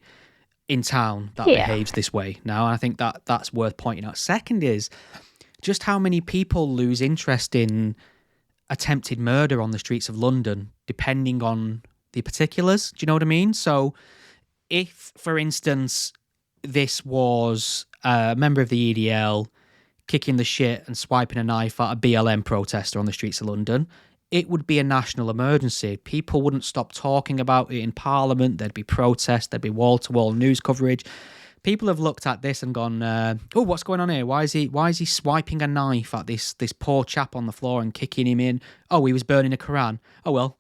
in town that behaves this way now, and I think that's worth pointing out. Second is just how many people lose interest in attempted murder on the streets of London, depending on the particulars. Do you know what I mean? So if, for instance, this was a member of the EDL kicking the shit and swiping a knife at a BLM protester on the streets of London, it would be a national emergency. People wouldn't stop talking about it in Parliament. There'd be protests. There'd be wall-to-wall news coverage. People have looked at this and gone, oh, what's going on here? Why is he swiping a knife at this poor chap on the floor and kicking him in? Oh, he was burning a Quran. Oh, well.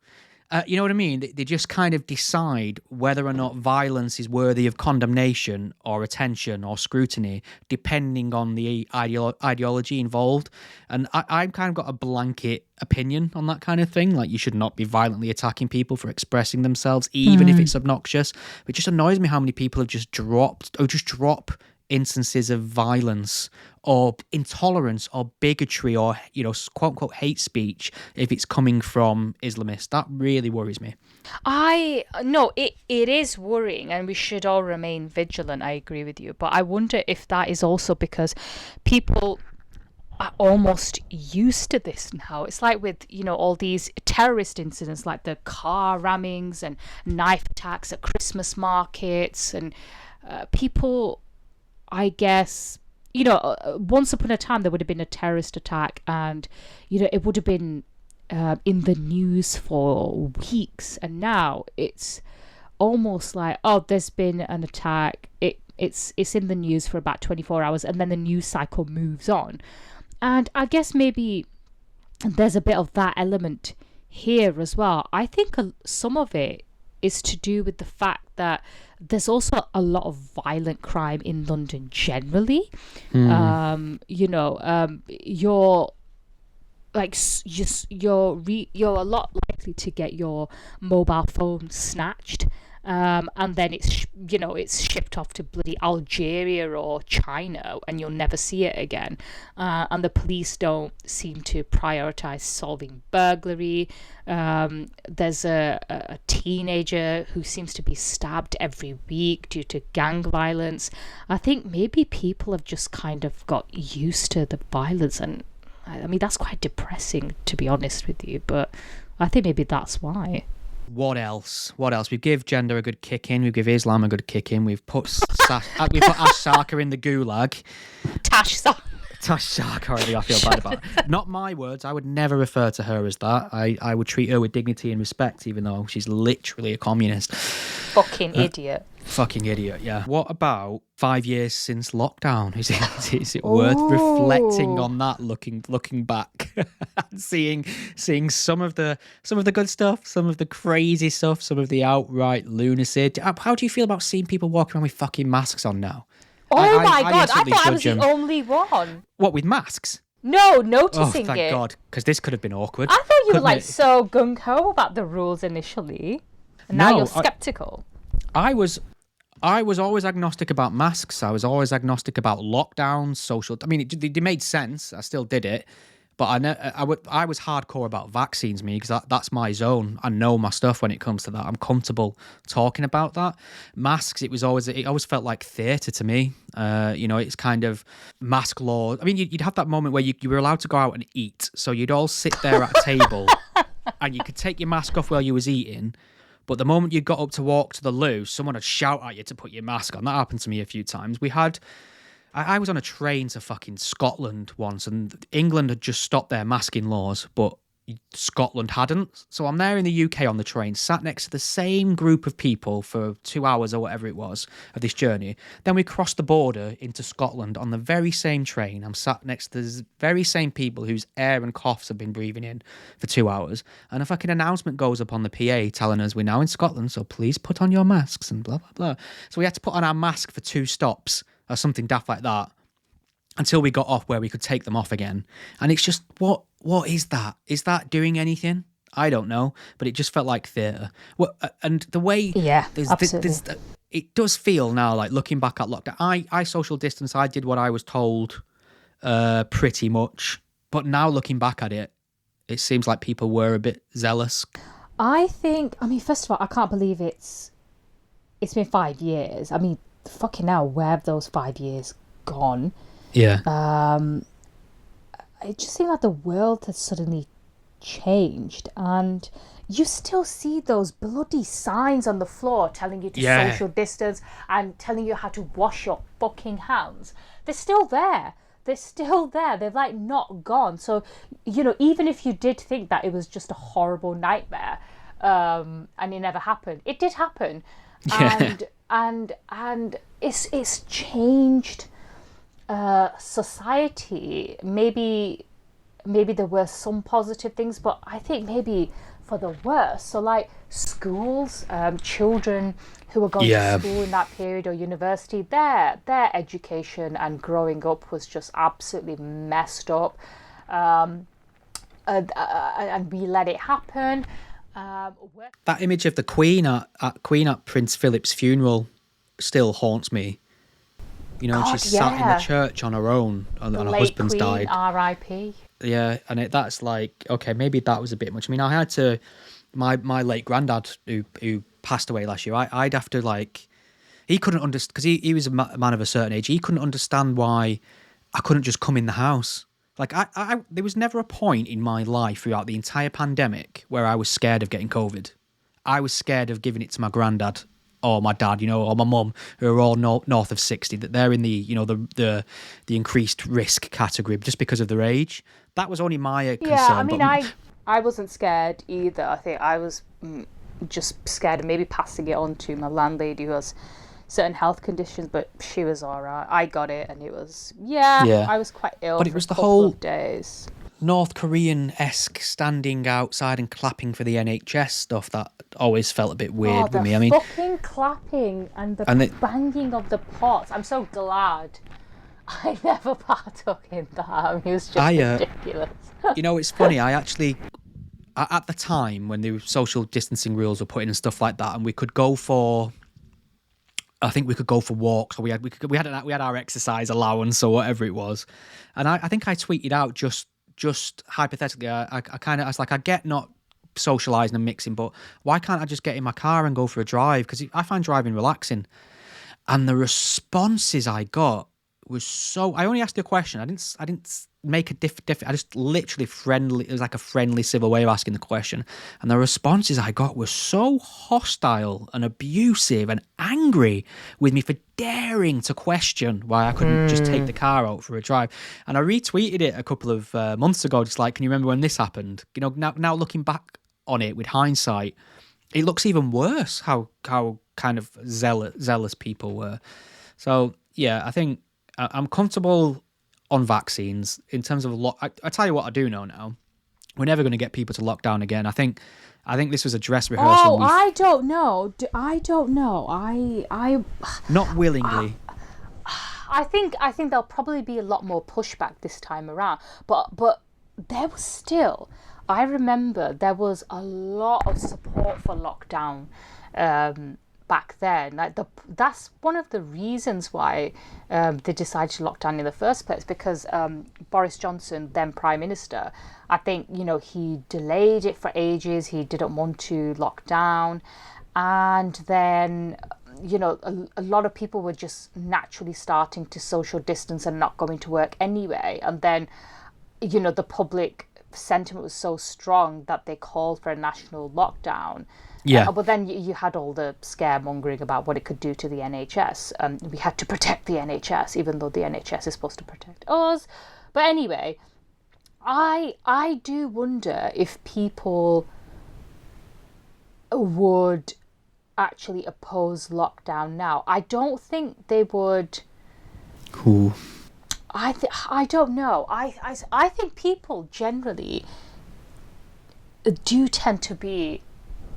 You know what I mean? They just kind of decide whether or not violence is worthy of condemnation or attention or scrutiny, depending on the ideology involved. And I've kind of got a blanket opinion on that kind of thing. Like, you should not be violently attacking people for expressing themselves, even if it's obnoxious. It just annoys me how many people have just drop instances of violence or intolerance or bigotry or, quote unquote hate speech if it's coming from Islamists. That really worries me. It is worrying, and we should all remain vigilant. I agree with you, but I wonder if that is also because people are almost used to this now. It's like with, all these terrorist incidents, like the car rammings and knife attacks at Christmas markets, and people, I guess, once upon a time there would have been a terrorist attack, and it would have been in the news for weeks, and now it's almost like, oh, there's been an attack, it's in the news for about 24 hours, and then the news cycle moves on. And I guess maybe there's a bit of that element here as well. I think some of it is to do with the fact that there's also a lot of violent crime in London generally. You're a lot likely to get your mobile phone snatched, and then it's shipped off to bloody Algeria or China, and you'll never see it again. And the police don't seem to prioritize solving burglary. There's a teenager who seems to be stabbed every week due to gang violence. I think maybe people have just kind of got used to the violence, and I mean, that's quite depressing, to be honest with you, but I think maybe that's why. What else? We give gender a good kick in. We give Islam a good kick in. We've put we put Ash Sarkar in the gulag. Tash Sarkar. Tash Sakar, I feel bad about it. Not my words. I would never refer to her as that. I would treat her with dignity and respect, even though she's literally a communist. Fucking idiot. Fucking idiot, yeah. What about 5 years since lockdown? Is it worth reflecting on that, looking back, seeing some of the good stuff, some of the crazy stuff, some of the outright lunacy? How do you feel about seeing people walking around with fucking masks on now? Oh my God, I thought I was the only one. What, with masks? No, noticing it. Oh, thank God, because this could have been awkward. I thought you were so gung-ho about the rules initially, and now you're sceptical. I was always agnostic about masks. I was always agnostic about lockdowns, social... I mean, it made sense. I still did it. But I was hardcore about vaccines, because that's my zone. I know my stuff when it comes to that. I'm comfortable talking about that. Masks, it always felt like theatre to me. It's kind of mask law. I mean, you'd have that moment where you were allowed to go out and eat. So you'd all sit there at a table and you could take your mask off while you was eating. But the moment you got up to walk to the loo, someone would shout at you to put your mask on. That happened to me a few times. I was on a train to fucking Scotland once, and England had just stopped their masking laws, but Scotland hadn't. So I'm there in the UK on the train, sat next to the same group of people for 2 hours or whatever it was of this journey. Then we crossed the border into Scotland on the very same train. I'm sat next to the very same people whose air and coughs have been breathing in for 2 hours. And a fucking announcement goes up on the PA telling us we're now in Scotland, so please put on your masks and blah, blah, blah. So we had to put on our mask for 2 stops or something daft like that until we got off where we could take them off again. And it's just, what is that? Is that doing anything? I don't know, but it just felt like theatre. Well, and the way... Yeah, absolutely. It does feel now, like looking back at lockdown, I social distance, I did what I was told pretty much. But now looking back at it, it seems like people were a bit zealous. First of all, I can't believe it's been 5 years. I mean, fucking hell, where have those 5 years gone? Yeah. It just seemed like the world had suddenly changed, and you still see those bloody signs on the floor telling you to social distance and telling you how to wash your fucking hands. They're still there. They've like not gone. So, even if you did think that it was just a horrible nightmare, and it never happened, it did happen. Yeah. And it's changed society. Maybe there were some positive things, but I think maybe for the worse. So like schools, children who were going to school in that period or university, their education and growing up was just absolutely messed up, and we let it happen. That image of the Queen at Prince Philip's funeral still haunts me. And she's sat in the church on her own, and her husband's Queen, died. R.I.P. Yeah, and that's like, okay, maybe that was a bit much. I mean, I had to, my late granddad who passed away last year, I'd have to like, he couldn't understand, because he was a man of a certain age, he couldn't understand why I couldn't just come in the house. Like, I there was never a point in my life throughout the entire pandemic where I was scared of getting COVID. I was scared of giving it to my granddad or my dad, or my mum, who are all north of 60, that they're in the, the increased risk category just because of their age. That was only my concern. Yeah, I mean, I wasn't scared either. I think I was just scared of maybe passing it on to my landlady who has certain health conditions, but she was all right. I got it, and it was, I was quite ill but it was for a couple of days. North Korean-esque standing outside and clapping for the NHS stuff that always felt a bit weird with me. I mean, fucking clapping and the banging of the pots. I'm so glad I never partook in that. I mean, it was just ridiculous. It's funny. I actually, at the time when the social distancing rules were put in and stuff like that, and we could go for, I think we could go for walks, or we had our exercise allowance or whatever it was, and I think I tweeted out just hypothetically, I was like, I get not socialising and mixing, but why can't I just get in my car and go for a drive? Because I find driving relaxing. And the responses I got was so. I only asked a question. I didn't make a I just literally friendly. It was like a friendly, civil way of asking the question, and the responses I got were so hostile and abusive and angry with me for daring to question why I couldn't just take the car out for a drive. And I retweeted it a couple of months ago, just like, can you remember when this happened? You know, now looking back on it with hindsight, it looks even worse how kind of zealous people were. So yeah, I think I'm comfortable on vaccines in terms of I tell you what I do know now. We're never going to get people to lock down again. I think this was a dress rehearsal. Oh, I don't know. I don't know. I not willingly. I think there'll probably be a lot more pushback this time around. But there was still. I remember there was a lot of support for lockdown back then. Like that's one of the reasons why they decided to lock down in the first place, because Boris Johnson, then Prime Minister, I think, you know, he delayed it for ages. He didn't want to lock down. And then, you know, a lot of people were just naturally starting to social distance and not going to work anyway. And then, you know, the public sentiment was so strong that they called for a national lockdown. Yeah. But then you had all the scaremongering about what it could do to the NHS. We had to protect the NHS, even though the NHS is supposed to protect us. But anyway, I do wonder if people would actually oppose lockdown now. I don't think they would. Cool. I don't know. I think people generally do tend to be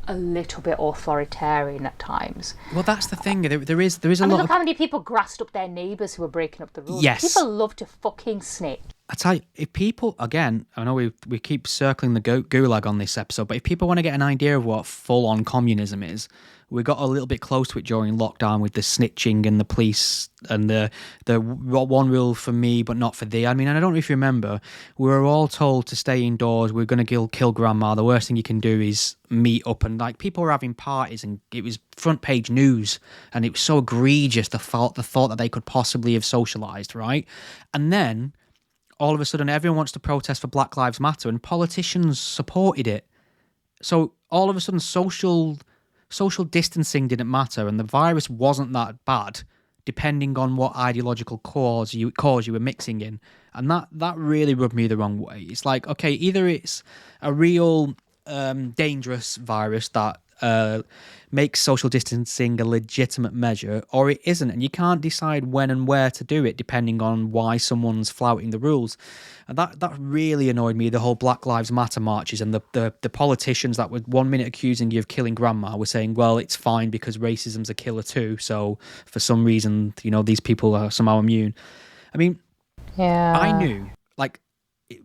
a little bit authoritarian at times. Well, that's the thing. There is a lot look of... how many people grassed up their neighbours who were breaking up the rules. Yes. People love to fucking snitch. I tell you, if people, again, I know we keep circling the gulag on this episode, but if people want to get an idea of what full-on communism is, we got a little bit close to it during lockdown with the snitching and the police and the one rule for me but not for thee. I mean, I don't know if you remember, we were all told to stay indoors. We're going to kill grandma. The worst thing you can do is meet up, and like people were having parties, and it was front page news, and it was so egregious the thought that they could possibly have socialised, right? And then all of a sudden everyone wants to protest for Black Lives Matter, and politicians supported it. So all of a sudden social distancing didn't matter, and the virus wasn't that bad, depending on what ideological cause you were mixing in. And that really rubbed me the wrong way. It's like, okay, either it's a real dangerous virus that makes social distancing a legitimate measure, or it isn't, and you can't decide when and where to do it depending on why someone's flouting the rules. And that really annoyed me. The whole Black Lives Matter marches, and the politicians that were 1 minute accusing you of killing grandma were saying, well, it's fine because racism's a killer too, so for some reason, you know, these people are somehow immune. I mean, yeah, I knew, like,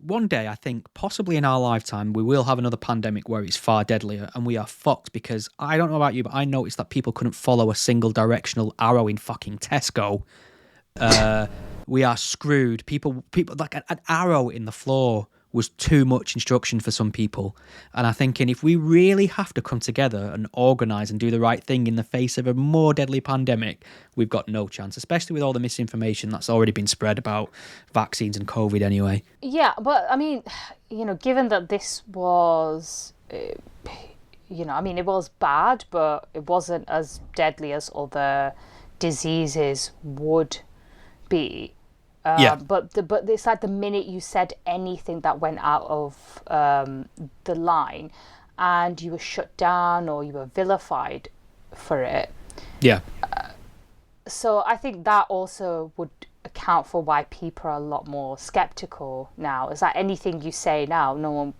one day, I think, possibly in our lifetime, we will have another pandemic where it's far deadlier, and we are fucked, because I don't know about you, but I noticed that people couldn't follow a single directional arrow in fucking Tesco. We are screwed. People like an arrow in the floor was too much instruction for some people. And I'm thinking, if we really have to come together and organise and do the right thing in the face of a more deadly pandemic, we've got no chance, especially with all the misinformation that's already been spread about vaccines and COVID anyway. Yeah, but I mean, you know, given that this was, you know, I mean, it was bad, but it wasn't as deadly as other diseases would be. Yeah. But it's like the minute you said anything that went out of the line, and you were shut down or you were vilified for it. Yeah. So I think that also would account for why people are a lot more skeptical now. Is that anything you say now,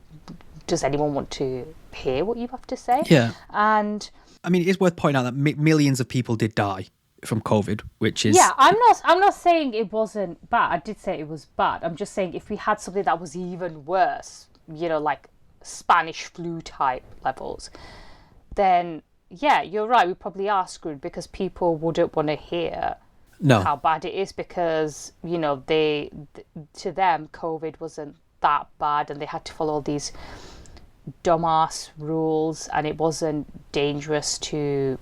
does anyone want to hear what you have to say? Yeah. And I mean, it is worth pointing out that millions of people did die from COVID, which is... Yeah, I'm not saying it wasn't bad. I did say it was bad. I'm just saying if we had something that was even worse, you know, like Spanish flu type levels, then yeah, you're right, we probably are screwed, because people wouldn't want to hear how bad it is, because, you know, to them COVID wasn't that bad, and they had to follow all these dumbass rules, and it wasn't dangerous to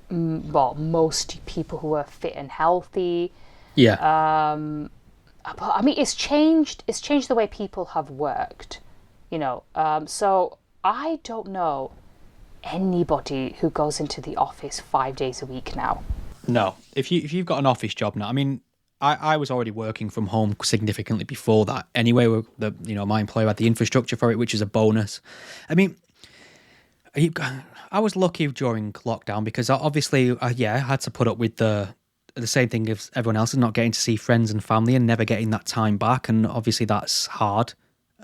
most people who were fit and healthy. Yeah. But I mean, it's changed the way people have worked, you know. So I don't know anybody who goes into the office 5 days a week now. No. If you've got an office job now, I mean, I was already working from home significantly before that. Anyway, my employer had the infrastructure for it, which is a bonus. I mean, I was lucky during lockdown because obviously, I had to put up with the same thing as everyone else, and not getting to see friends and family and never getting that time back. And obviously that's hard.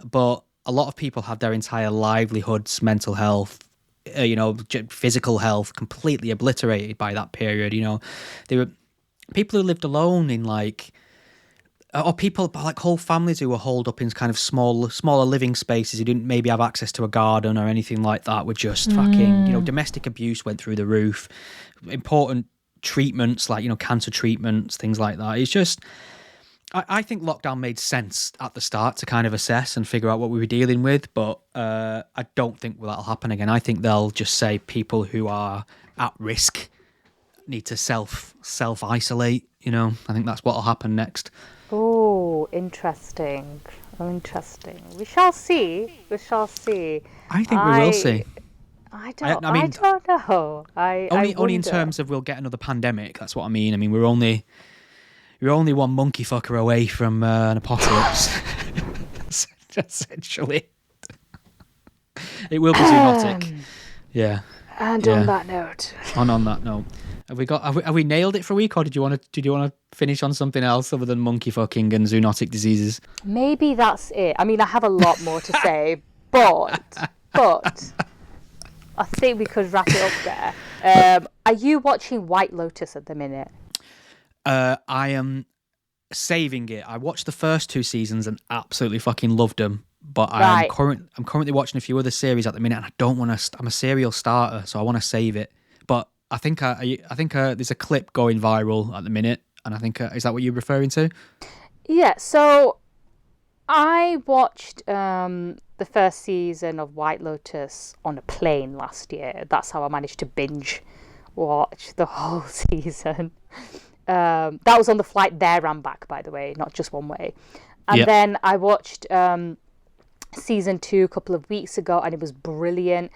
But a lot of people had their entire livelihoods, mental health, physical health completely obliterated by that period. They were people who lived alone in or people like whole families who were holed up in kind of smaller living spaces who didn't maybe have access to a garden or anything like that were just fucking, domestic abuse went through the roof. Important treatments like, cancer treatments, things like that. It's just, I think lockdown made sense at the start to kind of assess and figure out what we were dealing with, but I don't think that'll happen again. I think they'll just say people who are at risk need to self-isolate, I think that's what'll happen next. Oh, interesting. We shall see. I think we will see. I don't know. Only in terms of we'll get another pandemic. That's what I mean. I mean, we're only one monkey fucker away from an apocalypse. Essentially, it will be zoonotic. Yeah. And on that note. On that note, have we nailed it for a week, or did you want to finish on something else other than monkey fucking and zoonotic diseases? Maybe that's it. I mean, I have a lot more to say, but I think we could wrap it up there. Are you watching White Lotus at the minute? I am saving it. I watched the first 2 seasons and absolutely fucking loved them. But I'm currently watching a few other series at the minute, and I don't want to. I'm a serial starter, so I want to save it. But I think there's a clip going viral at the minute, and I think is that what you're referring to? Yeah. So I watched the first season of White Lotus on a plane last year. That's how I managed to binge watch the whole season. That was on the flight there and back, by the way, not just one way. And then I watched season 2 a couple of weeks ago, and it was brilliant.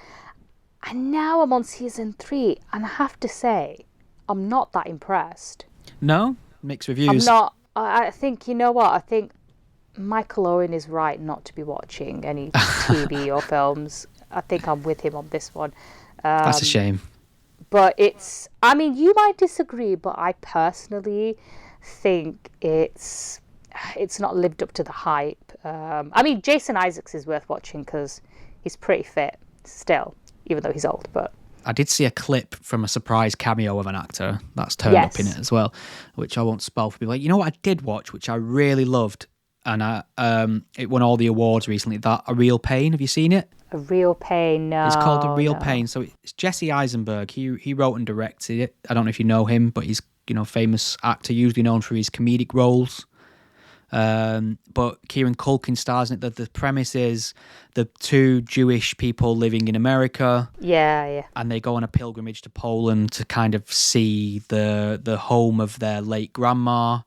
And now I'm on season 3, and I have to say, I'm not that impressed. No? Mixed reviews. I'm not. I think, you know what? I think Michael Owen is right not to be watching any TV or films. I think I'm with him on this one. That's a shame. But I mean, you might disagree, but I personally think it's not lived up to the hype. I mean, Jason Isaacs is worth watching because he's pretty fit still, even though he's old. But I did see a clip from a surprise cameo of an actor that's turned up in it as well, which I won't spoil for people. Like, you know what I did watch, which I really loved, and it won all the awards recently. That A Real Pain. Have you seen it? A Real Pain. No. It's called A Real Pain. So it's Jesse Eisenberg. He wrote and directed it. I don't know if you know him, but he's famous actor, usually known for his comedic roles. But Kieran Culkin stars in it. The premise is the 2 Jewish people living in America. Yeah. And they go on a pilgrimage to Poland to kind of see the home of their late grandma.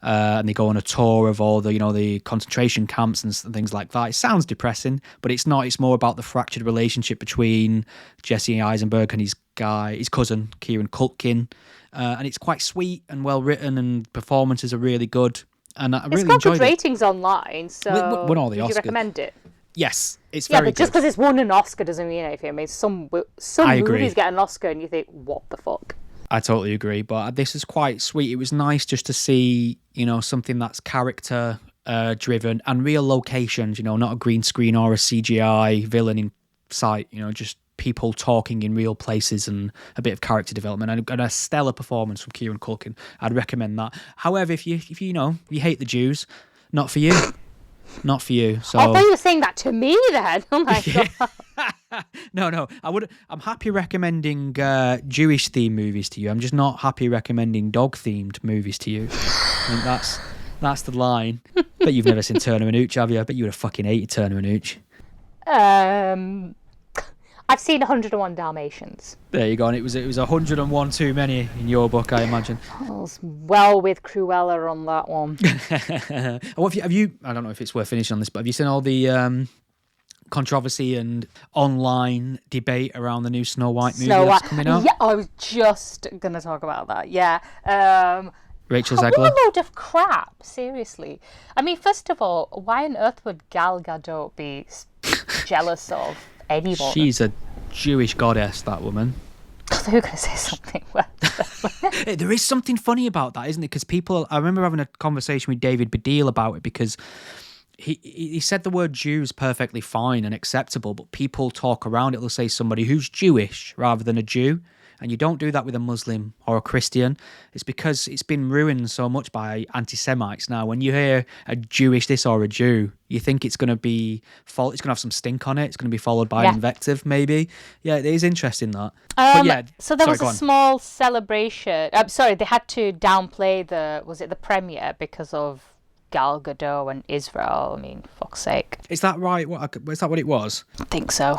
And they go on a tour of all the concentration camps and things like that. It sounds depressing, but it's not. It's more about the fractured relationship between Jesse Eisenberg and his cousin Kieran Culkin. And it's quite sweet and well written, and performances are really good. And I really enjoyed it. It's got good ratings online, so won all the Oscars. Would you recommend it? Yes, it's very good. Yeah, but just because it's won an Oscar doesn't mean anything. I mean, some movies get an Oscar and you think, what the fuck? I totally agree, but this is quite sweet. It was nice just to see, something that's character driven and real locations, not a green screen or a CGI villain in sight, just people talking in real places and a bit of character development and a stellar performance from Kieran Culkin. I'd recommend that. However, if you hate the Jews, not for you. Not for you. So I thought you were saying that to me then. Oh my god. No. I'm happy recommending Jewish themed movies to you. I'm just not happy recommending dog themed movies to you. I think that's the line. Bet you've never seen Turner and Hooch, have you? I bet you would have fucking hated Turner and Hooch. I've seen 101 Dalmatians. There you go. And it was 101 too many in your book, I imagine. I was well with Cruella on that one. Have you? I don't know if it's worth finishing on this, but have you seen all the controversy and online debate around the new Snow White movie that's coming out? Yeah, I was just going to talk about that. Yeah. Rachel Zegler. What a load of crap, seriously. I mean, first of all, why on earth would Gal Gadot be jealous of anyone? She's a Jewish goddess, that woman. I thought you were going to say something worse. There is something funny about that, isn't it? Because I remember having a conversation with David Baddiel about it, because he said the word Jews perfectly fine and acceptable, but people talk around it. They'll say somebody who's Jewish rather than a Jew. And you don't do that with a Muslim or a Christian. It's because it's been ruined so much by anti-Semites now. When you hear a Jewish this or a Jew, you think it's going to be it's going to have some stink on it. It's going to be followed by an invective, maybe. Yeah, it is interesting that. But yeah, so there was a small celebration. I'm sorry, they had to downplay the premiere because of Gal Gadot and Israel. I mean, fuck's sake. Is that right? Is that what it was? I think so.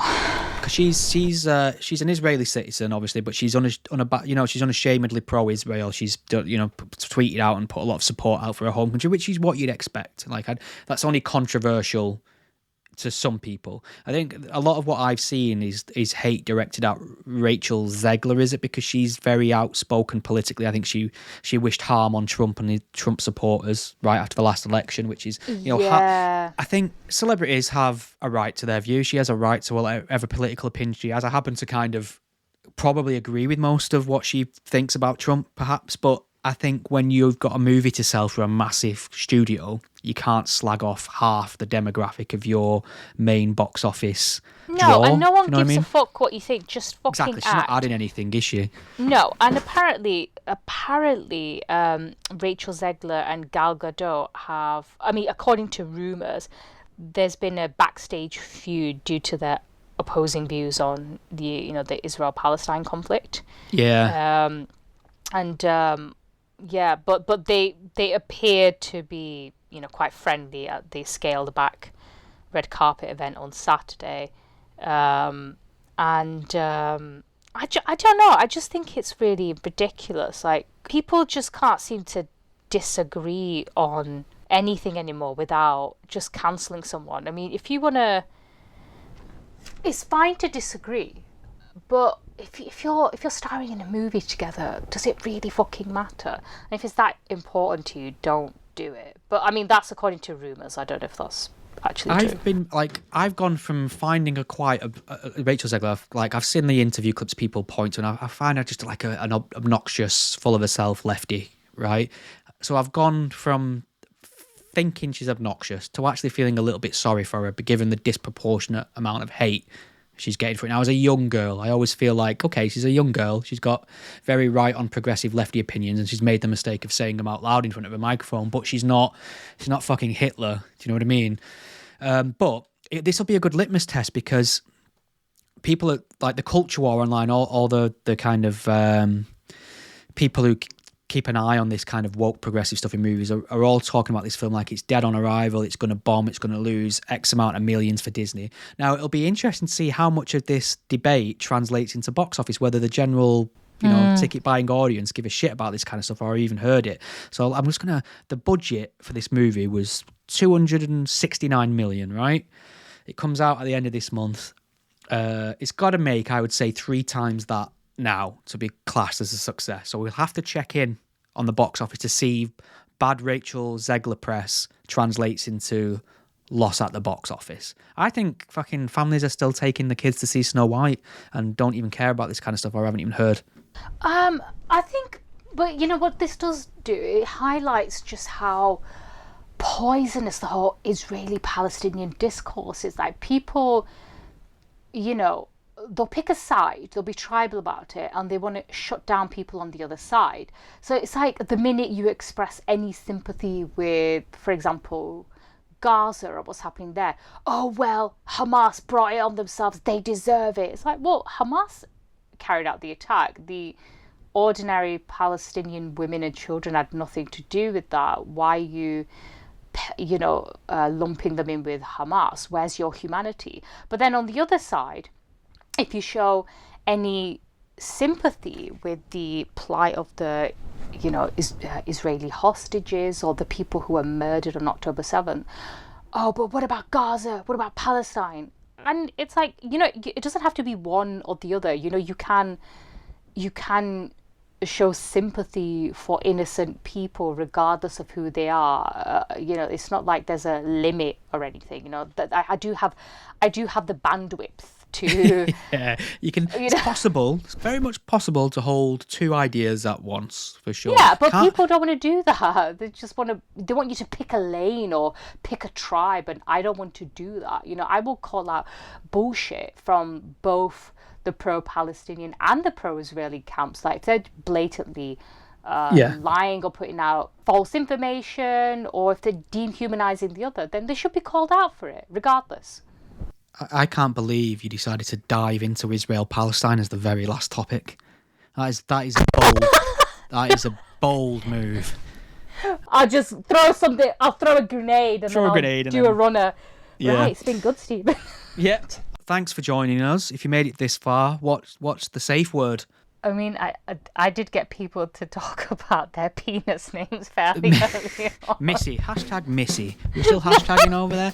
Because she's an Israeli citizen, obviously, but she's she's unashamedly pro-Israel. She's tweeted out and put a lot of support out for her home country, which is what you'd expect. That's only controversial to some people. I think a lot of what I've seen is hate directed at Rachel Zegler. Is it because she's very outspoken politically? I think she wished harm on Trump and the Trump supporters right after the last election, which is I think celebrities have a right to their view. She has a right to whatever political opinion she has. I happen to kind of probably agree with most of what she thinks about Trump, perhaps, but I think when you've got a movie to sell for a massive studio, you can't slag off half the demographic of your main box office draw. And no one gives a fuck what you think. Just fucking exactly. She's not adding anything, is she? No, and apparently, Rachel Zegler and Gal Gadot have. I mean, according to rumors, there's been a backstage feud due to their opposing views on the Israel-Palestine conflict. Yeah. But they appear to be quite friendly at the scaled back red carpet event on Saturday, I don't know. I just think it's really ridiculous. Like, people just can't seem to disagree on anything anymore without just cancelling someone. I mean, if you wanna, it's fine to disagree, but if you're starring in a movie together, does it really fucking matter? And if it's that important to you, don't do it. But I mean, that's according to rumours. I don't know if that's actually true. I've gone from finding a Rachel Zegler. I've seen the interview clips people point to, and I find her just like an obnoxious, full of herself lefty, right? So I've gone from thinking she's obnoxious to actually feeling a little bit sorry for her, given the disproportionate amount of hate she's getting for it. Now, as a young girl, I always feel like, okay, she's a young girl. She's got very right on progressive lefty opinions, and she's made the mistake of saying them out loud in front of a microphone, but she's not fucking Hitler. Do you know what I mean? But this will be a good litmus test, because people are like the culture war online, all the kind of people who keep an eye on this kind of woke progressive stuff in movies are all talking about this film like it's dead on arrival, it's going to bomb, it's going to lose X amount of millions for Disney. Now, it'll be interesting to see how much of this debate translates into box office, whether the general ticket buying audience give a shit about this kind of stuff or even heard it. So I'm just the budget for this movie was 269 million, right? It comes out at the end of this month. It's got to make, I would say, 3 times that now to be classed as a success. So we'll have to check in on the box office to see if bad Rachel Zegler press translates into loss at the box office. I think fucking families are still taking the kids to see Snow White and don't even care about this kind of stuff, or haven't even heard. I think, but you know what this does do? It highlights just how poisonous the whole Israeli-Palestinian discourse is. Like, people, they'll pick a side, they'll be tribal about it, and they want to shut down people on the other side. So it's like the minute you express any sympathy with, for example, Gaza or what's happening there, oh, well, Hamas brought it on themselves, they deserve it. It's like, well, Hamas carried out the attack. The ordinary Palestinian women and children had nothing to do with that. Why are you lumping them in with Hamas? Where's your humanity? But then on the other side, if you show any sympathy with the plight of the, Israeli hostages or the people who were murdered on October 7th. Oh, but what about Gaza? What about Palestine? And it's like, it doesn't have to be one or the other. You can show sympathy for innocent people regardless of who they are. It's not like there's a limit or anything. That I do have the bandwidth to. Yeah, you can. It's possible. It's very much possible to hold two ideas at once, for sure. Yeah, but people don't want to do that. They want you to pick a lane or pick a tribe, and I don't want to do that. I will call out bullshit from both the pro-Palestinian and the pro-Israeli camps. Like, if they're blatantly lying or putting out false information, or if they're dehumanizing the other, then they should be called out for it, regardless. I can't believe you decided to dive into Israel-Palestine as the very last topic. That is bold. That is a bold move. I'll just throw something. I'll throw a grenade and then do a runner. Yeah. Right, it's been good, Stephen. Yeah. Thanks for joining us. If you made it this far, what's the safe word? I mean, I did get people to talk about their penis names fairly early on. Missy. Hashtag Missy. You're still hashtagging over there?